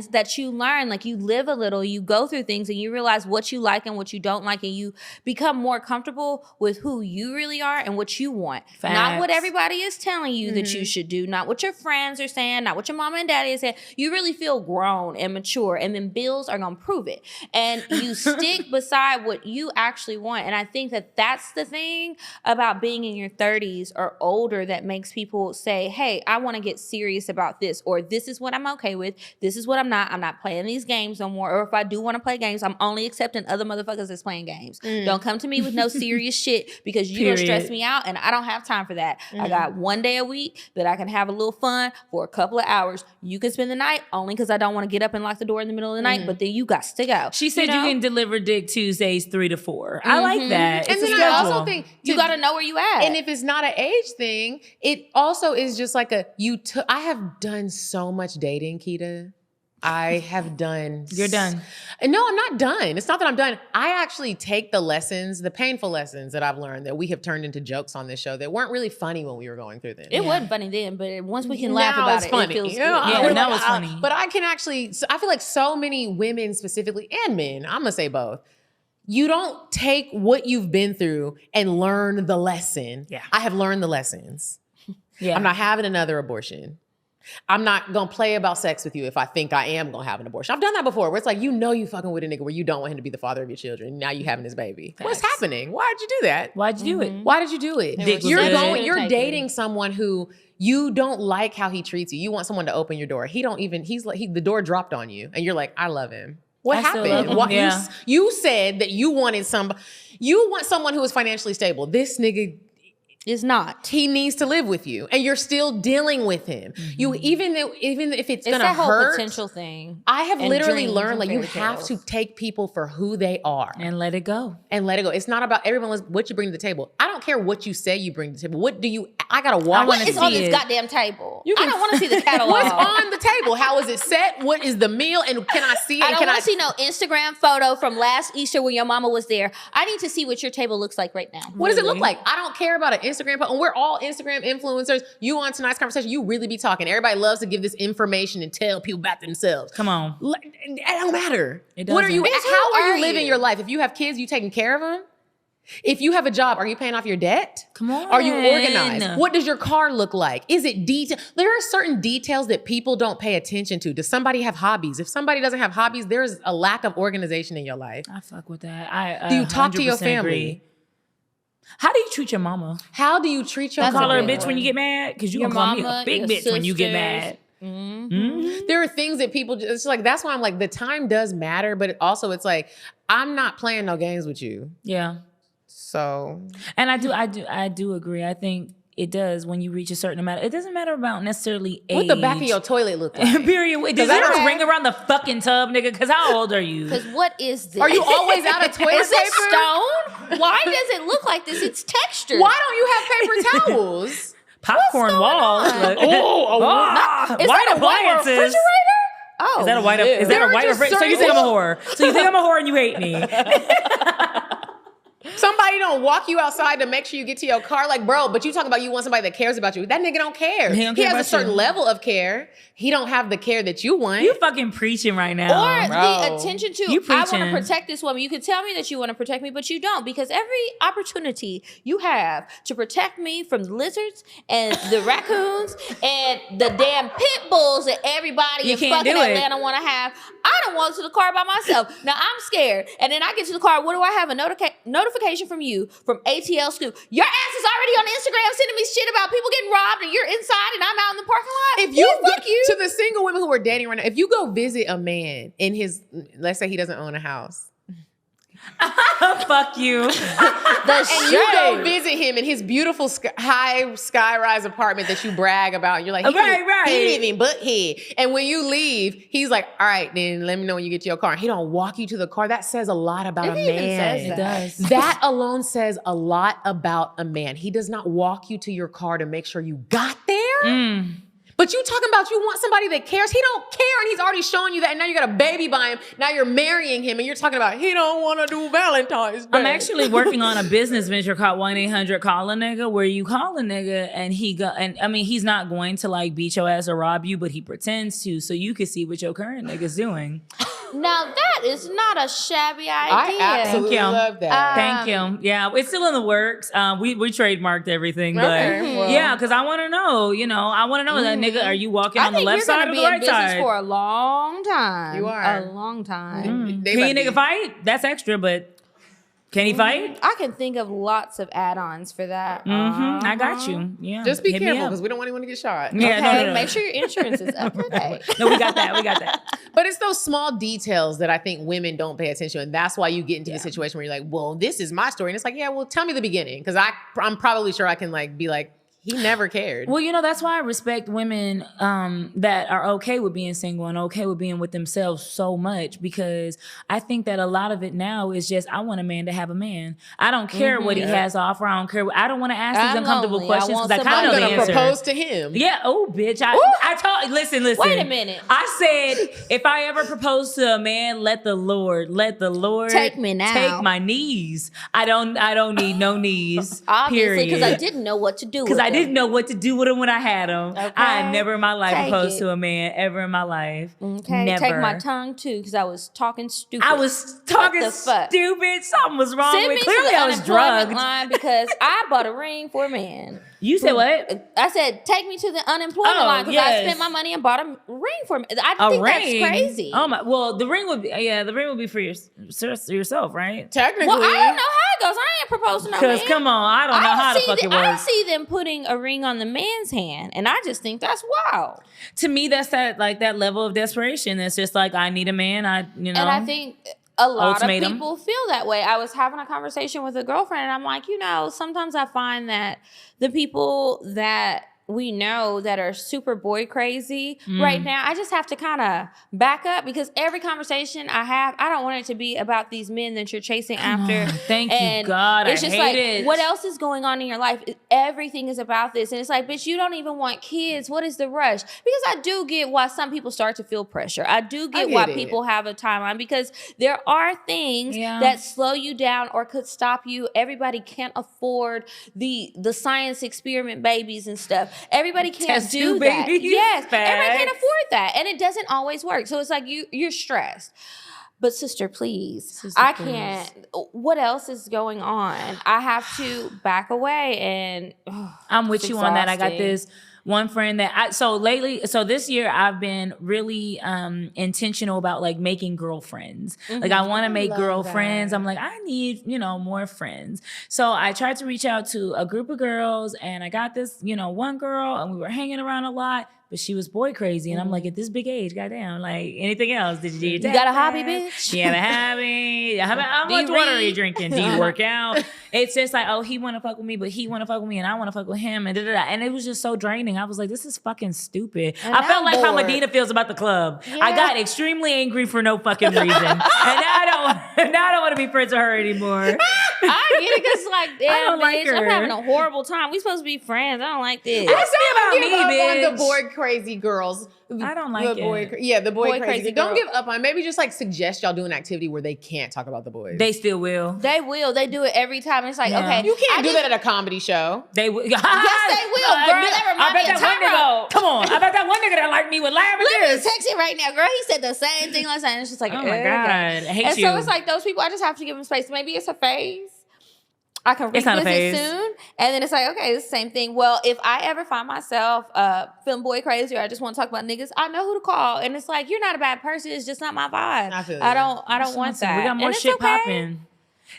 that you learn, like you live a little, you go through things and you realize what you like and what you don't like, and you become more comfortable with who you really are and what you want. Not what Facts. everybody is telling you that you should do, not what your friends are saying, not what your mama and daddy is saying. You really feel grown and mature, and then bills are gonna prove it. And you stick beside what you actually want. And I think that that's the thing about being in your 30s or older that makes people say, hey, I want to get serious about this, or this is what I'm okay with, this is what I'm not. I'm not playing these games no more. Or if I do want to play games, I'm only accepting other motherfuckers that's playing games. Don't come to me with no serious shit, because you gonna stress me out, and I don't have time for that. I got one day a week that I can have a little fun for a couple of hours. You can spend the night, only because I don't want to get up and lock the door in the middle of the night, but then you got to go. She said you know? can deliver dick Tuesdays 3 to 4. I like that. And It's a then I also schedule. think You got to know where you at. and if it's not an age thing, it also is just like I have done so much dating, Keita. I have done. You're done. No, I'm not done. It's not that I'm done. I actually take the lessons, the painful lessons that I've learned that we have turned into jokes on this show that weren't really funny when we were going through them. it wasn't funny then, but once we can laugh Now about it's it, funny. it feels You good. know, Yeah, we're now like, it's funny. But I can actually, I feel like so many women specifically, and men, I'm gonna say both, you don't take what you've been through and learn the lesson. Yeah. I have learned the lessons. Yeah. I'm not having another abortion. I'm not gonna play about sex with you if I think I am gonna have an abortion. I've done that before, where it's like, you fucking with a nigga where you don't want him to be the father of your children. Now you having his baby. What's happening? Why'd you do that? Why'd you do it? Why did you do it? Dick was You're good. you're dating someone who you don't like how he treats you. You want someone to open your door. The door dropped on you, and you're like, I love him. What I still happened? love him, yeah. You said that you want someone who is financially stable. This nigga, It's not. He needs to live with you, and you're still dealing with him. You even if it's gonna that whole hurt, potential thing. I have and literally dreams learned and like you fairy have tales. to take people for who they are And let it go. and let it go. It's not about what you bring to the table. I don't care what you say you bring to the table. What do you? I gotta watch. What is on see this it. goddamn table? I don't want to see the catalog. What's on the table? How is it set? What is the meal? And can I see it? I And don't can want to see no Instagram photo from last Easter when your mama was there. I need to see what your table looks like right now. What does it look like? I don't care about an Instagram post. And we're all Instagram influencers. You on tonight's conversation, you really be talking. Everybody loves to give this information and tell people about themselves. Come on. It don't matter. It What are you? doesn't. How are you are living you? your life? If you have kids, you taking care of them? If you have a job, are you paying off your debt? Come on. Are you organized? What does your car look like? Is it detail? There are certain details that people don't pay attention to. Does somebody have hobbies? If somebody doesn't have hobbies, there's a lack of organization in your life. I fuck with that. I Do you talk to your 100% family? agree. How do you treat your mama? How do you treat your You call her a mama? bitch when you get mad? Because you Your gonna call me mama, a big your bitch when you get sisters. mad. There are things that people just, it's like, that's why I'm like, the time does matter, but it's like, I'm not playing no games with you. Yeah. So And I do agree. I think it does when you reach a certain amount. It doesn't matter about necessarily age. what the back of your toilet look like? Period. Does I there don't- a ring around the fucking tub, nigga? Because how old are you? Because what is this? Are you always out of toilet Is it paper? stone? Why does it look like this? It's textured. Why don't you have paper towels? Popcorn walls. on? Like, Oh, Is white that a white appliances. refrigerator? Oh, Is that a white? yeah. Is that There a are white just refrigerator? So you think certain- I'm a whore? So you think I'm a whore and you hate me? Somebody don't walk you outside to make sure you get to your car. Like, bro, but you talking about you want somebody that cares about you. That nigga don't care. He don't care has a about certain you. level of care. He don't have the care that you want. You fucking preaching right Or now. the attention to, You I want preaching. to protect this woman. You can tell me that you want to protect me, but you don't, because every opportunity you have to protect me from the lizards and the raccoons and the damn pit bulls that everybody You in can't fucking do it. Atlanta want to have, I don't walk to the car by myself. Now I'm scared. And then I get to the car. What do I have? A notification from you from ATL Scoop. Your ass is already on Instagram sending me shit about people getting robbed and you're inside and I'm out in the parking lot. if you Well, fuck you. to the single women who are dating right now, if you go visit a man in his, let's say he doesn't own a house, Fuck you. and you go visit him in his beautiful high sky-rise apartment that you brag about, and you're like, Right. he didn't even butt head. And when you leave, he's like, all right, then let me know when you get to your car. And he don't walk you to the car. That says a lot about a It even man. says It that. does. That alone says a lot about a man. He does not walk you to your car to make sure you got there. But you talking about you want somebody that cares. He don't care, and he's already showing you that. And now you got a baby by him. Now you're marrying him, and you're talking about he don't want to do Valentine's Day. I'm actually working on a business venture called 1-800-CALL-A-NIGGA, where you call a nigga and he's not going to like beat your ass or rob you, but he pretends to, so you can see what your current nigga's doing. Now that is not a shabby idea. I absolutely Thank you. love that. Thank you. Yeah, it's still in the works. We trademarked everything, but Okay, well. yeah, because I want to know. I want to know that nigga. Are you walking on the left you're side gonna or be the in right business side? for a long time. You are. A long time. They Can you about to nigga be- fight? That's extra, but can he fight? I can think of lots of add-ons for that. I got you. Yeah, Just be hit me careful up. because we don't want anyone to get shot. Yeah, Okay, no. make sure your insurance is up to date. No, we got that. We got that. But it's those small details that I think women don't pay attention to. And that's why you get into the situation where you're like, well, this is my story. And it's like, yeah, well, tell me the beginning. Because I'm probably sure I can like be like, he never cared. Well, that's why I respect women that are okay with being single and okay with being with themselves so much, because I think that a lot of it now is just, I want a man to have a man. I don't care what he has to offer. I don't care. I don't want to ask these I'm uncomfortable lonely. I questions want because I kind I'm of know going the to answer. propose to him. Yeah. Oh, bitch. I told. Listen. Wait a minute. I said, if I ever propose to a man, let the Lord Take me now. Take my knees. I don't need no knees. Obviously, because I period. didn't know what to do. Because I didn't know what to do with him when I had him. Okay. I had never in my life Take proposed it. to a man ever in my life. Okay, Never. take my tongue too, because I was talking stupid. I was talking the fuck? stupid. Something was wrong Send with me me. Clearly, to the I was unemployment drugged. line because I bought a ring for a man. You said what? I said, take me to the unemployment Oh, line because I yes. spent my money and bought a ring for me. I A think ring? that's crazy. Oh my! Well, the ring would be the ring would be for yourself, right? Technically. Well, I don't know how it goes. I ain't proposing no man. Because come on, I don't know how the fuck it I don't works. see them putting a ring on the man's hand, and I just think that's wild. To me, that's that level of desperation. It's just like, I need a man. And I think a lot ultimatum. of people feel that way. I was having a conversation with a girlfriend and I'm like, sometimes I find that the people that we know that are super boy crazy right now, I just have to kind of back up because every conversation I have, I don't want it to be about these men that you're chasing after. Thank you, God. It's I just hate like, it. what else is going on in your life? Everything is about this. And it's like, bitch, you don't even want kids. What is the rush? Because I do get why some people start to feel pressure. I do get why people have a timeline because there are things that slow you down or could stop you. Everybody can't afford the science experiment babies and stuff. Everybody can't do that. Babies. Yes, Facts. everybody can't afford that. And it doesn't always work. So it's like you're stressed. But sister, please, I can't. What else is going on? I have to back away and I'm with you on that. I got this one friend that so this year I've been really intentional about like making girlfriends. Like I want to make girlfriends. I'm like, I need, more friends. So I tried to reach out to a group of girls and I got this, one girl and we were hanging around a lot. But she was boy crazy. And I'm like, at this big age, goddamn, like anything else? Did you do your You got a hobby, bitch? She had a hobby. How much water are you drinking? Do you work out? It's just like, oh, he want to fuck with me, but he want to fuck with me and I want to fuck with him. And da-da-da. And it was just so draining. I was like, this is fucking stupid. And I felt like how bored. Medina feels about the club. Yeah. I got extremely angry for no fucking reason. And now I don't want to be friends with her anymore. I get it because like, damn, I don't like bitch, her. I'm having a horrible time. We supposed to be friends. I don't like this. It's not about me, bitch. On the boy crazy girls. I don't like the boy, it. the boy crazy. Don't girl. give up on. Maybe just like suggest y'all do an activity where they can't talk about the boys. They still will. They will. They do it every time. It's like, okay. You can't do that at a comedy show. They will. Yes, they will, girl. That remind me of Tyro. Come on. I bet that one nigga that liked me would laugh at Let me this. text him right now, girl. He said the same thing last night. And it's just like, Oh my God. I hate and you. so it's like those people, I just have to give them space. Maybe it's a phase. I can It's not a revisit phase. soon. And then it's like, okay, it's the same thing. Well, if I ever find myself feeling boy crazy or I just want to talk about niggas, I know who to call. And it's like, you're not a bad person. It's just not my vibe. I feel you. I don't want that. We got more And it's shit okay. popping.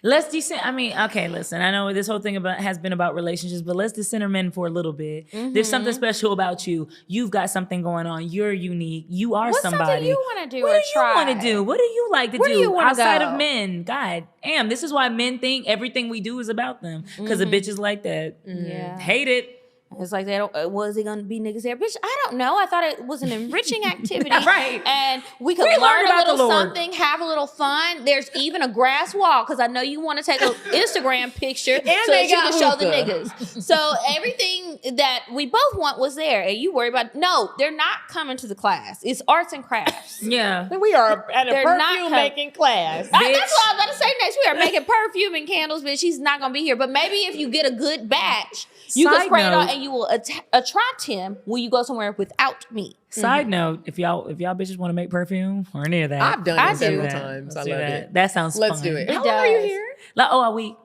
Let's okay, listen, I know this whole thing has been about relationships, but let's decenter men for a little bit. There's something special about you. You've got something going on. You're unique. You are What's somebody. something you want to do What or do try? you want to do? What do you like to Where do you do wanna outside go? of men? God damn, this is why men think everything we do is about them. Because the bitches like that. Yeah. Hate it. It's like they don't. Was it gonna be niggas there, bitch? I don't know. I thought it was an enriching activity, Right. And we could We learn learned a about the little Lord. something, have a little fun. There's even a grass wall because I know you want to take an Instagram picture so that they you got can show the hookah. niggas. So everything that we both want was there, and you worry about. No, they're not coming to the class. It's arts and crafts. Yeah. We are at a They're not perfume making class. That's what I was about to say next. We are making perfume and candles, bitch. She's not gonna be here. But maybe if you get a good batch, you can Side spray it on note. and you will attract him when you go somewhere without me. Side note, if y'all bitches want to make perfume or any of that, I've done I it several do. times. I Let's love do that. it. That sounds Let's fun. do it. It How long are you does. here? Like, a week.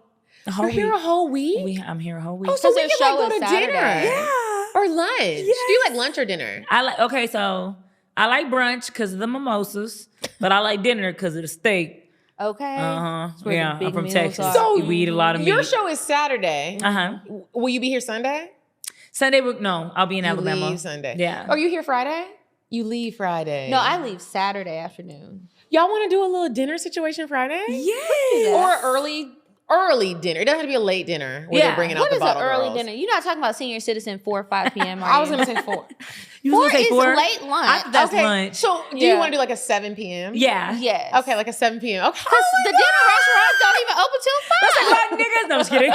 A whole You're here week. a whole week? I'm here a whole week. Oh, so we their can show like go is to Saturday. dinner. Yeah. Or lunch. Do you like lunch or dinner? So I like brunch because of the mimosas, but I like dinner because of the steak. Okay. That's where the I'm big from meals Texas. are. So we eat a lot of meat. Your show is Saturday. Will you be here Sunday? Sunday, no, I'll be in Alabama. You leave Sunday. Yeah. Are you here Friday? You leave Friday. No, I leave Saturday afternoon. Y'all want to do a little dinner situation Friday? Yes. Or early dinner. It doesn't have to be a late dinner where Yeah. they're bringing out What the is an bottle early girls. dinner? You're not talking about senior citizen 4 or 5 p.m. Are I was you? going to say 4. You was 4 gonna say is 4? late lunch. I thought that's lunch. So do Yeah. you want to do like a 7 p.m.? Yeah. Yes. Okay, like a 7 p.m. Okay. The dinner restaurants don't even open till 5. Black niggas? No, I'm just kidding.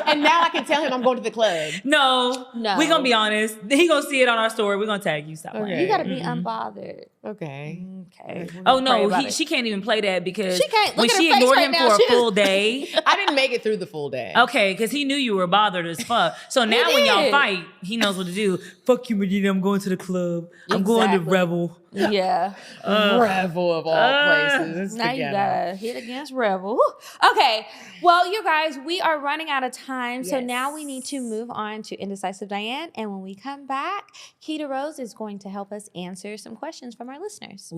And now I can tell him I'm going to the club. No. No. We gonna be honest. He gonna see it on our story. We're gonna tag you. Stop Okay. playing. You gotta be unbothered. Okay. Okay. Oh Pray no, about it. she can't even play that because She can't. when Look at she her face ignored right him now. for a She full day. I didn't make it through the full day. Okay, because he knew you were bothered as fuck. So now when y'all did. fight, he knows what to do. Fuck you, Medina. I'm going to the club. I'm going to Exactly. Revel. Yeah. Revel of all places. Now you Together. gotta hit against Rebel. Whew. Okay. Well, you guys, we are running out of time. So now we need to move on to Indecisive Diane. And when we come back, Keita Rose is going to help us answer some questions from our listeners.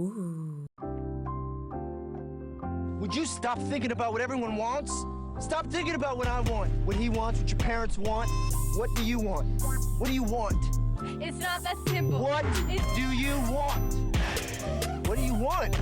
Would you stop thinking about what everyone wants? Stop thinking about what I want, what he wants, what your parents want. What do you want? What do you want? It's not that simple. What do you want? What do you want?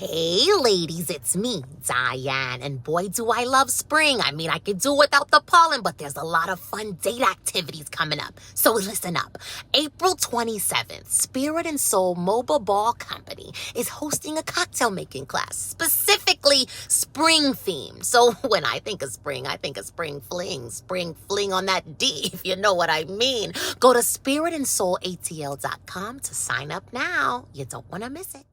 Hey, ladies, it's me, Diane, and boy, do I love spring. I mean, I could do without the pollen, but there's a lot of fun date activities coming up. So listen up. April 27th, Spirit and Soul Mobile Ball Company is hosting a cocktail making class, specifically spring themed. So when I think of spring spring fling on that D, if you know what I mean. Go to spiritandsoulatl.com to sign up now. You don't want to miss it.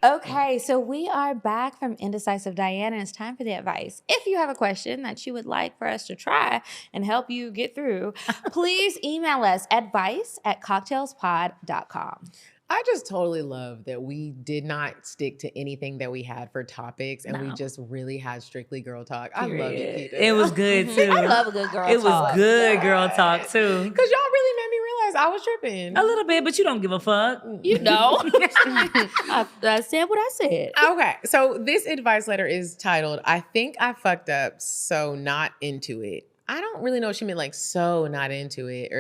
Okay, so we are back from Indecisive Diane, and it's time for the advice. If you have a question that you would like for us to try and help you get through, please email us advice@cocktailspod.com. I just totally love that we did not stick to anything that we had for topics, and we just really had strictly girl talk. Period. I love it, Kiki. It was good too. I love a good girl talk. It was good girl talk too. Because y'all really made me realize I was tripping. A little bit, but you don't give a fuck. You know. I said what I said. Okay, so this advice letter is titled, I think I fucked up, so not into it. I don't really know if she meant like so not into it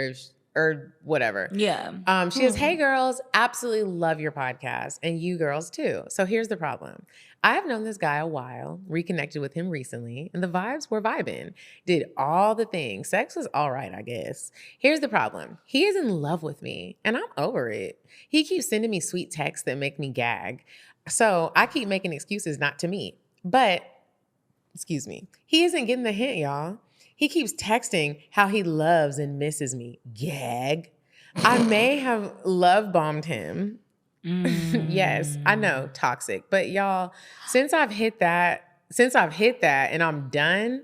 or whatever. Yeah. She says, hey girls, absolutely love your podcast and you girls too. So here's the problem. I have known this guy a while, reconnected with him recently, and the vibes were vibing. Did all the things. Sex was all right, I guess. Here's the problem. He is in love with me and I'm over it. He keeps sending me sweet texts that make me gag. So I keep making excuses not to meet. But, excuse me, he isn't getting the hint, y'all. He keeps texting how he loves and misses me. Gag. I may have love bombed him. Yes, I know, toxic. But y'all, since I've hit that and I'm done,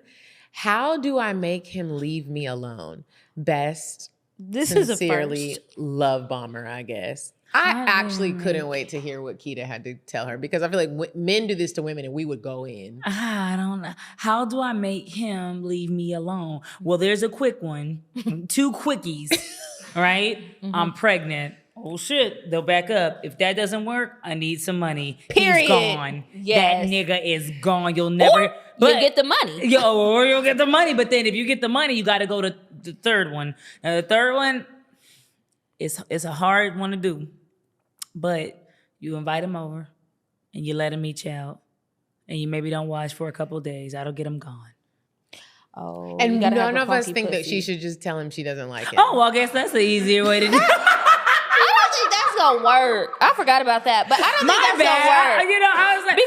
how do I make him leave me alone? Best, This sincerely, is a first. love bomber, I guess. I actually couldn't wait to hear what Keita had to tell her because I feel like men do this to women and we would go in. I don't know. How do I make him leave me alone? Well, there's a quick one. 2 quickies, right? I'm pregnant. Oh shit, they'll back up. If that doesn't work, I need some money. Period. He's gone. Yes. That nigga is gone. You'll never. Or you get the money. Or you'll get the money. But then if you get the money, you got to go to the third one. Now the third one, it's a hard one to do. But you invite him over and you let him meet you out. And you maybe don't watch for a couple of days. That'll get him gone. Oh, And none of us think that she should just tell him she doesn't like him. Oh, well, I guess that's the easier way to do it. I don't think that's gonna work. I forgot about that, but I don't think that's gonna work. You know, I was like,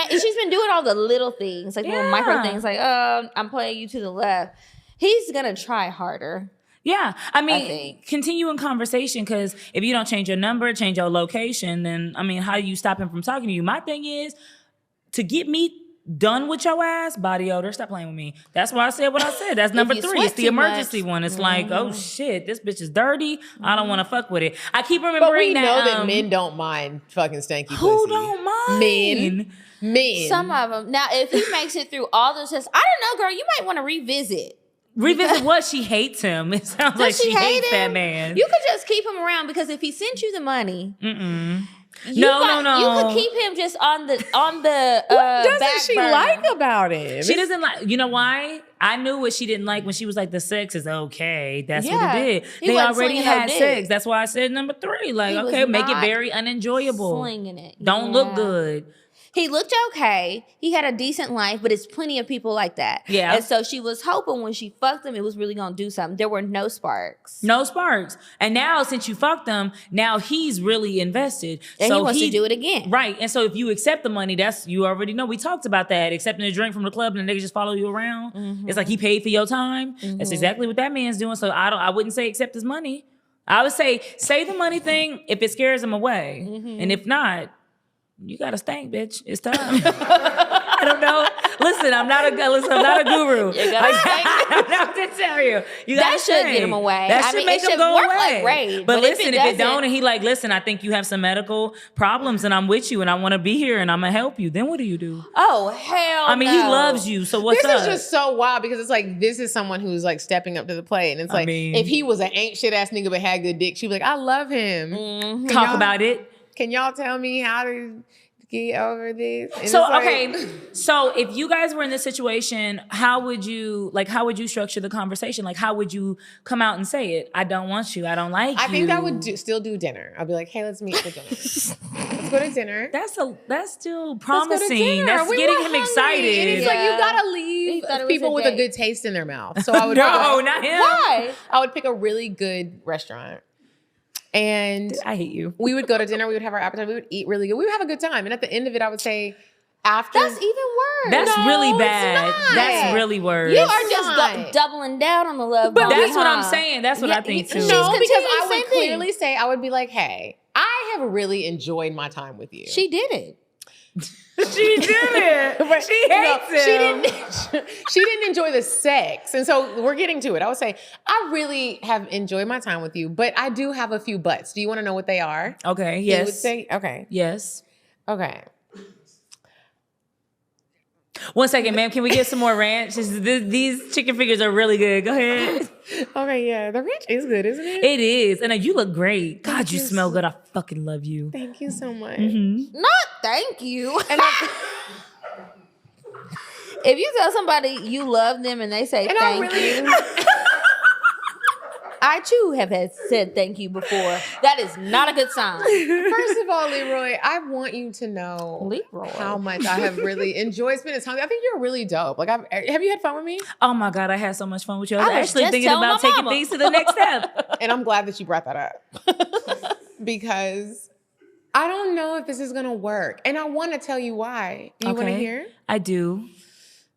Because she's been doing all the little things, like little micro things, like I'm playing you to the left. He's gonna try harder. yeah. I mean, continue in conversation because if you don't change your number, change your location, then I mean, how do you stop him from talking to you? My thing is to get me done with your ass, body odor. Stop playing with me. That's why I said what I said. That's number 3. It's the emergency one. It's like, oh shit, this bitch is dirty. I don't want to fuck with it. I keep remembering But we know that that men don't mind fucking stanky pussy. who don't mind? Men. Some of them. Now, if he makes it through all those tests, I don't know, girl. You might want to revisit. Revisit what? She hates him. It sounds like she hates that man. You could just keep him around because if he sent you the money, No. you could keep him just on the What doesn't back she burner. like about him? She doesn't like, you know why? I knew what she didn't like when she was like, the sex is okay. That's what Yeah. it did. He They wasn't already slinging no had dick. sex. That's why I said number 3. Like, He was okay, make it not very unenjoyable. slinging it. Don't look Yeah. good. He looked okay. He had a decent life, but it's plenty of people like that. Yeah. And so she was hoping when she fucked him, it was really gonna do something. There were no sparks. No sparks. And now, since you fucked him, now he's really invested. And so he wants to do it again. Right. And so if you accept the money, that's, you already know. We talked about that. Accepting a drink from the club and the nigga just follow you around. It's like he paid for your time. That's exactly what that man's doing. So I wouldn't say accept his money. I would say the money thing if it scares him away. And if not, you got to stank, bitch. It's time. I don't know. listen, I'm not a guru. I don't know what to tell you. That should get him away. That should make him go away. Like rape, but listen, if it don't, and he like, listen, I think you have some medical problems, and I'm with you, and I want to be here, and I'm gonna help you. Then what do you do? Oh hell! I mean, he loves you. So what's up? This is just so wild because it's like this is someone who's like stepping up to the plate, and it's like if he was an ain't shit ass nigga but had good dick, she'd be like, I love him. Mm-hmm. Talk about it. Can y'all tell me how to get over this? And so like, okay, so if you guys were in this situation, how would you structure the conversation? Like, how would you come out and say it? I don't want you. I don't like you. I think I would still do dinner. I'd be like, hey, let's meet for dinner. Let's go to dinner. That's still promising. That's getting him excited. And it's like you gotta leave people with a good taste in their mouth. So I would not him. Why? I would pick a really good restaurant. And I hate you. We would go to dinner. We would have our appetite. We would eat really good. We would have a good time. And at the end of it, I would say, after. That's even worse. That's really bad. That's really worse. You are just doubling down on the love. But that's what I'm saying. That's what I think too. No, because I would clearly say, I would be like, hey, I have really enjoyed my time with you. She did it. She did it. But she hates him. She didn't enjoy the sex. And so we're getting to it. I would say, I really have enjoyed my time with you, but I do have a few buts. Do you want to know what they are? Okay, yes. You would say, okay. Yes. Okay. 1 second, ma'am. Can we get some more ranch? These chicken fingers are really good. Go ahead. Okay, yeah. The ranch is good, isn't it? It is. And you look great. God, you smell good. I fucking love you. Thank you so much. Mm-hmm. Not thank you. And if you tell somebody you love them and they say thank you. I too have said thank you before. That is not a good sign. First of all, Leroy, I want you to know how much I have really enjoyed spending time. I think you're really dope. Like, have you had fun with me? Oh my God, I had so much fun with you. I was actually thinking about taking things to the next step. And I'm glad that you brought that up because I don't know if this is gonna work, and I want to tell you why. Do you want to hear? I do.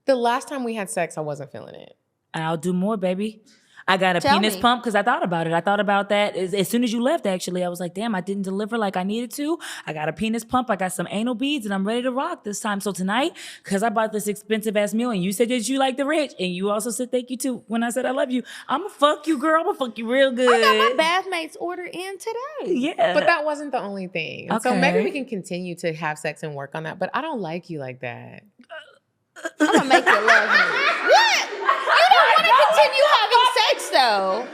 The last time we had sex, I wasn't feeling it. I'll do more, baby. I got a penis pump because I thought about it. I thought about that as soon as you left, actually. I was like, damn, I didn't deliver like I needed to. I got a penis pump. I got some anal beads and I'm ready to rock this time. So tonight, because I bought this expensive ass meal and you said that you like the rich and you also said thank you too when I said I love you. I'm going to fuck you, girl. I'm going to fuck you real good. I got my bathmates order in today. Yeah. But that wasn't the only thing. Okay. So maybe we can continue to have sex and work on that. But I don't like you like that. I'm going to make you love me. What? You don't want to continue having sex, though.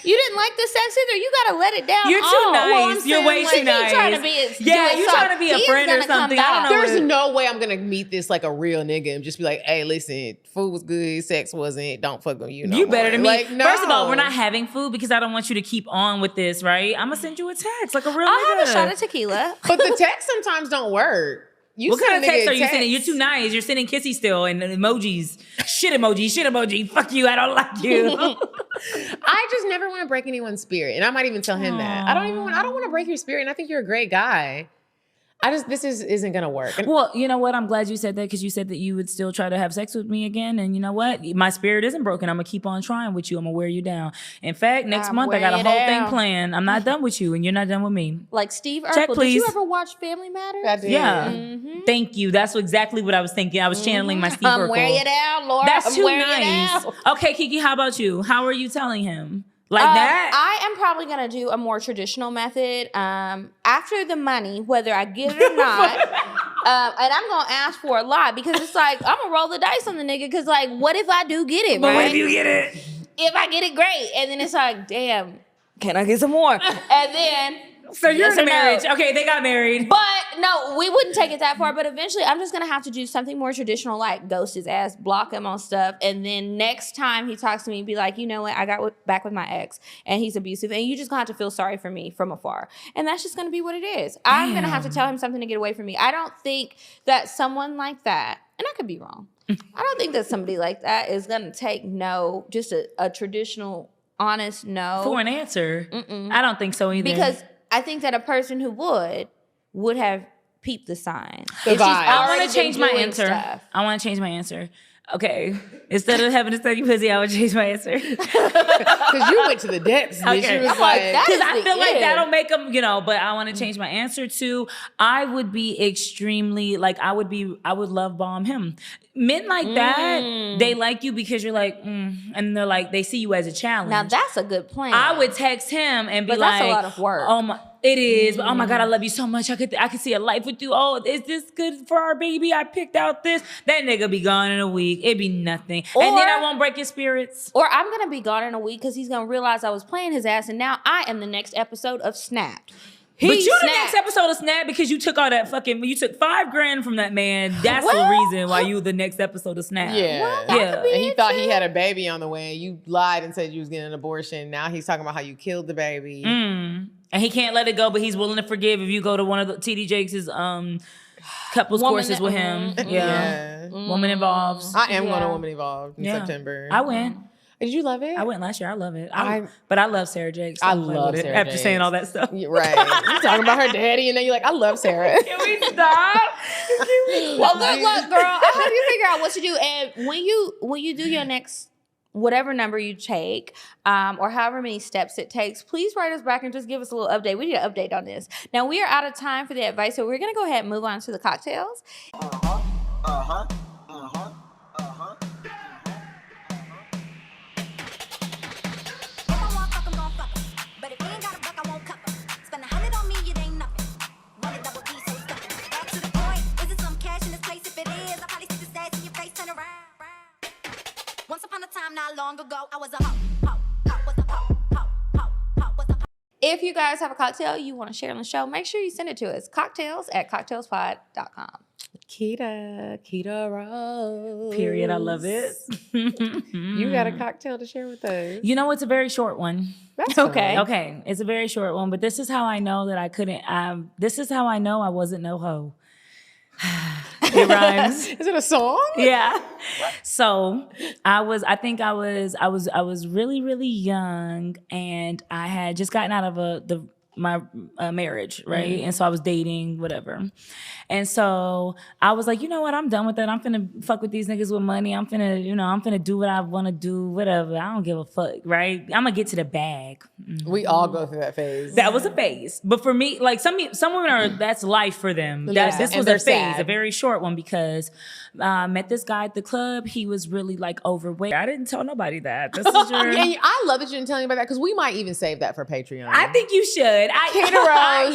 You didn't like the sex either. You got to let it down. You're too nice. You're way too nice. Trying to be you're trying to be a friend or something. I don't know. There's no way I'm going to meet this like a real nigga and just be like, hey, listen, food was good, sex wasn't, don't fuck with you no You more. better than me. Like, no. First of all, we're not having food because I don't want you to keep on with this, right? I'm going to send you a text like a real nigga. I'll have a shot of tequila. But the texts sometimes don't work. What kind of text are you sending? You're too nice. You're sending kissy still and emojis. Shit emoji. Fuck you. I don't like you. I just never want to break anyone's spirit. And I might even tell him that. I don't want to break your spirit. And I think you're a great guy. This isn't going to work. Well, you know what? I'm glad you said that because you said that you would still try to have sex with me again. And you know what? My spirit isn't broken. I'm going to keep on trying with you. I'm going to wear you down. In fact, next month, I got a whole thing planned. I'm not done with you and you're not done with me. Like Steve Urkel. Check, please. Did you ever watch Family Matters? I did. Yeah. Mm-hmm. Thank you. That's exactly what I was thinking. I was channeling my Steve Urkel. I'm wearing you down, Laura. That's too nice. Okay, Kiki, how about you? How are you telling him? Like that? I am probably going to do a more traditional method. After the money, whether I get it or not, and I'm going to ask for a lot because it's like, I'm going to roll the dice on the nigga because like, what if I do get it, But right? what if you get it? If I get it, great. And then it's like, damn, can I get some more? And then... So you're in a marriage. No. Okay, they got married. But no, we wouldn't take it that far. But eventually, I'm just going to have to do something more traditional, like ghost his ass, block him on stuff. And then next time he talks to me, be like, you know what? I got back with my ex and he's abusive. And you just going to have to feel sorry for me from afar. And that's just going to be what it is. I'm going to have to tell him something to get away from me. I don't think that someone like that, and I could be wrong, I don't think that somebody like that is going to take no, just a traditional, honest no. For an answer. I don't think so either. Because I think that a person who would have peeped the sign. I want to change my answer. I want to change my answer. Okay. Instead of having to study pussy, I would change my answer. Because you went to the depths. Okay. She was like, because I feel like that'll make them, but I want to change my answer to, I would be extremely, like, I would love bomb him. Men like that, they like you because you're like, and they're like, they see you as a challenge. Now that's a good plan. I would text him and be that's a lot of work. Oh my, it is. But oh my God, I love you so much. I could see a life with you. Oh, is this good for our baby? I picked out this. That nigga be gone in a week. It'd be nothing. And then I won't break his spirits. Or I'm gonna be gone in a week because he's gonna realize I was playing his ass, and now I am the next episode of Snapped. But you the next episode of Snap because you took all that you took $5,000 from that man. That's the reason why you the next episode of Snap. Yeah. And he thought he had a baby on the way. You lied and said you was getting an abortion. Now he's talking about how you killed the baby. And he can't let it go, but he's willing to forgive if you go to one of the TD Jakes' couples courses with him. Yeah. Woman Involves. I am going to Woman Involved in September. I went. Did you love it? I went last year. I love it. But I love Sarah Jakes. So I love Sarah after saying all that stuff. Right. You talking about her daddy, and then you're like, I love Sarah. Can we stop? Well, look, girl. I hope you figure out what to do. And when you do your next whatever number you take, or however many steps it takes, please write us back and just give us a little update. We need an update on this. Now, we are out of time for the advice, so we're going to go ahead and move on to the cocktails. Once upon a time, not long ago, I was a hoe. If you guys have a cocktail you want to share on the show, make sure you send it to us. Cocktales@cocktailspod.com. Keita Rose. Period. I love it. You got a cocktail to share with us? You know, it's a very short one. That's okay. fine. Okay. It's a very short one, but this is how I know that I couldn't. This is how I know I wasn't no hoe. It rhymes. Is it a song? Yeah. So I was really, really young, and I had just gotten out of my marriage, right? And so I was dating, whatever. And so I was like, you know what? I'm done with that. I'm finna fuck with these niggas with money. I'm finna do what I want to do, whatever. I don't give a fuck, right? I'm gonna get to the bag. We all go through that phase. That was a phase. But for me, like some women are, that's life for them. This was a phase, sad. A very short one, because I met this guy at the club. He was really like overweight. I didn't tell nobody that. This is your... Yeah, I love that you didn't tell anybody that, because we might even save that for Patreon. I think you should. Keita Rose.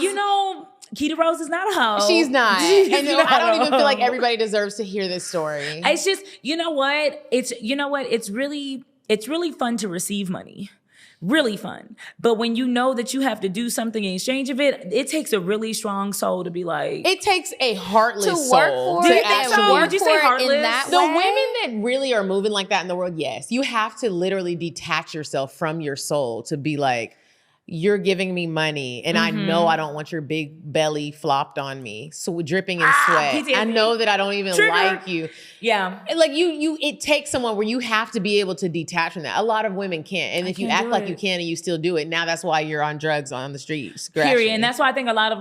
Keita Rose is not a hoe. She's not. And I don't even feel like everybody deserves to hear this story. It's just, you know what? It's really fun to receive money. Really fun. But when you know that you have to do something in exchange of it, it takes a really strong soul to be like... It takes a heartless to soul. Work for do you it. think so? Would you say heartless? The women that really are moving like that in the world, yes. You have to literally detach yourself from your soul to be like, you're giving me money, and I know I don't want your big belly flopped on me, so dripping in sweat. PTSD. I know that I don't even like you. Yeah, like it takes someone where you have to be able to detach from that. A lot of women can't, and if you act like you can and you still do it, now that's why you're on drugs on the streets. Period. And that's why I think a lot of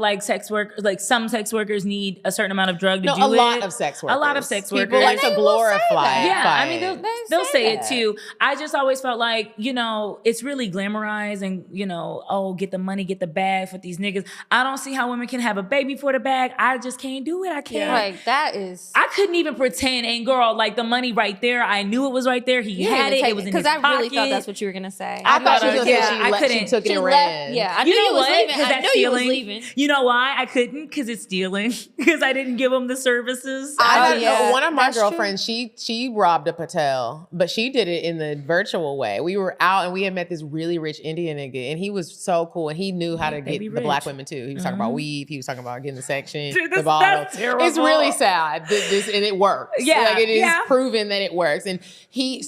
some sex workers need a certain amount of drug to do it. A lot of sex workers. A lot of sex workers. People like to glorify it. Yeah, I mean they'll say it too. I just always felt like, it's really glamorized and oh, get the money, get the bag for these niggas. I don't see how women can have a baby for the bag. I just can't do it. I can't. Like that is. I couldn't even pretend. And girl, like the money right there, I knew it was right there. He had it. It was in his pocket. Because I really thought that's what you were gonna say. I thought she was gonna say she took it and ran. Yeah, I knew you was leaving. Because that's stealing. You know why I couldn't? Because it's stealing. Because I didn't give him the services. One of my girlfriends, she robbed a Patel, but she did it in the virtual way. We were out and we had met this really rich Indian nigga, and he was so cool, and he knew how to get the black women too. He was talking about weave. He was talking about getting the section, the bottle. That's terrible. It's really sad. And it works. Yeah, like it is proven that it works. And he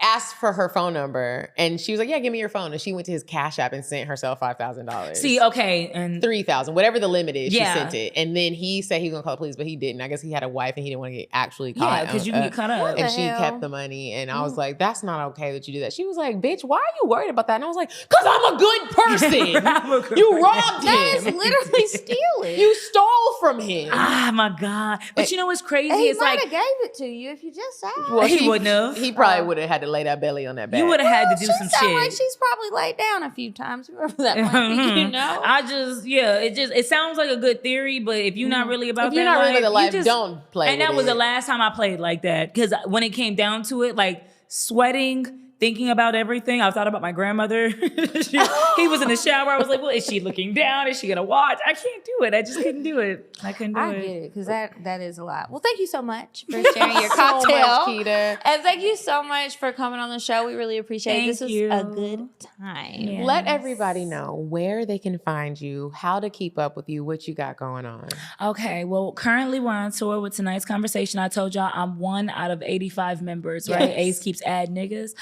asked for her phone number, and she was like, "Yeah, give me your phone." And she went to his Cash App and sent herself $5,000. See, okay, and $3,000, whatever the limit is, Yeah. she sent it. And then he said he was gonna call the police, but he didn't. I guess he had a wife and he didn't want to get actually caught. Yeah, because you can get caught up. And she kept the money, and I was like, "That's not okay that you do that." She was like, "Bitch, why are you worried about that?" And I was like, "Cause I'm a good person. You robbed him. That is literally stealing. You stole from him." Ah, my God. But you know what's crazy? He It's might like, have gave it to you if you just asked. Well, he wouldn't have. He probably would have had to lay that belly on that bag. You would have had to do some Sound shit. like she's probably laid down a few times. Whoever that might be, you know? It sounds like a good theory, but if you're not really about If you're that not really life, the life, you just, don't play And with that was it. the last time I played like that. Because when it came down to it, like sweating, thinking about everything, I thought about my grandmother. He was in the shower. I was like, well, is she looking down? Is she going to watch? I can't do it. I just couldn't do it. I couldn't do I it. get it, because that is a lot. Well, thank you so much for sharing your So cocktail. much, Keita. And thank you so much for coming on the show. We really appreciate it. This was Thank a you. good time. Yeah. Let everybody know where they can find you, how to keep up with you, what you got going on. Okay, well, currently we're on tour with tonight's conversation. I told y'all I'm 1 out of 85 members, right? Yes. Ace keeps adding niggas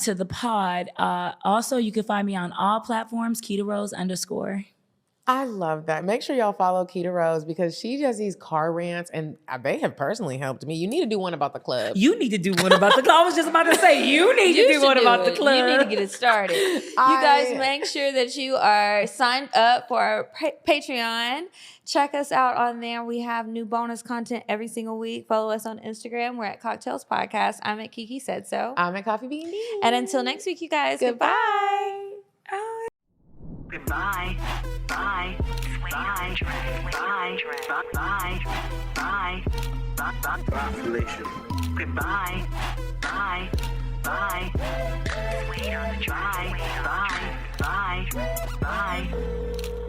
to the pod. Also, you can find me on all platforms, Keita Rose _. I love that. Make sure y'all follow Keita Rose because she does these car rants and they have personally helped me. You need to do one about the club. You need to do one about the club. I was just about to say, you need to do should one about it. the club. You need to get it started. You guys make sure that you are signed up for our Patreon. Check us out on there. We have new bonus content every single week. Follow us on Instagram. We're at Cocktales Podcast. I'm at Kiki Said So. I'm at Coffee Bean D. And until next week, you guys, goodbye. Goodbye. Bye. Bye. Bye. Bye. Bye. Bye. Population. Goodbye. Bye. Bye. Bye. Bye. Bye. Bye.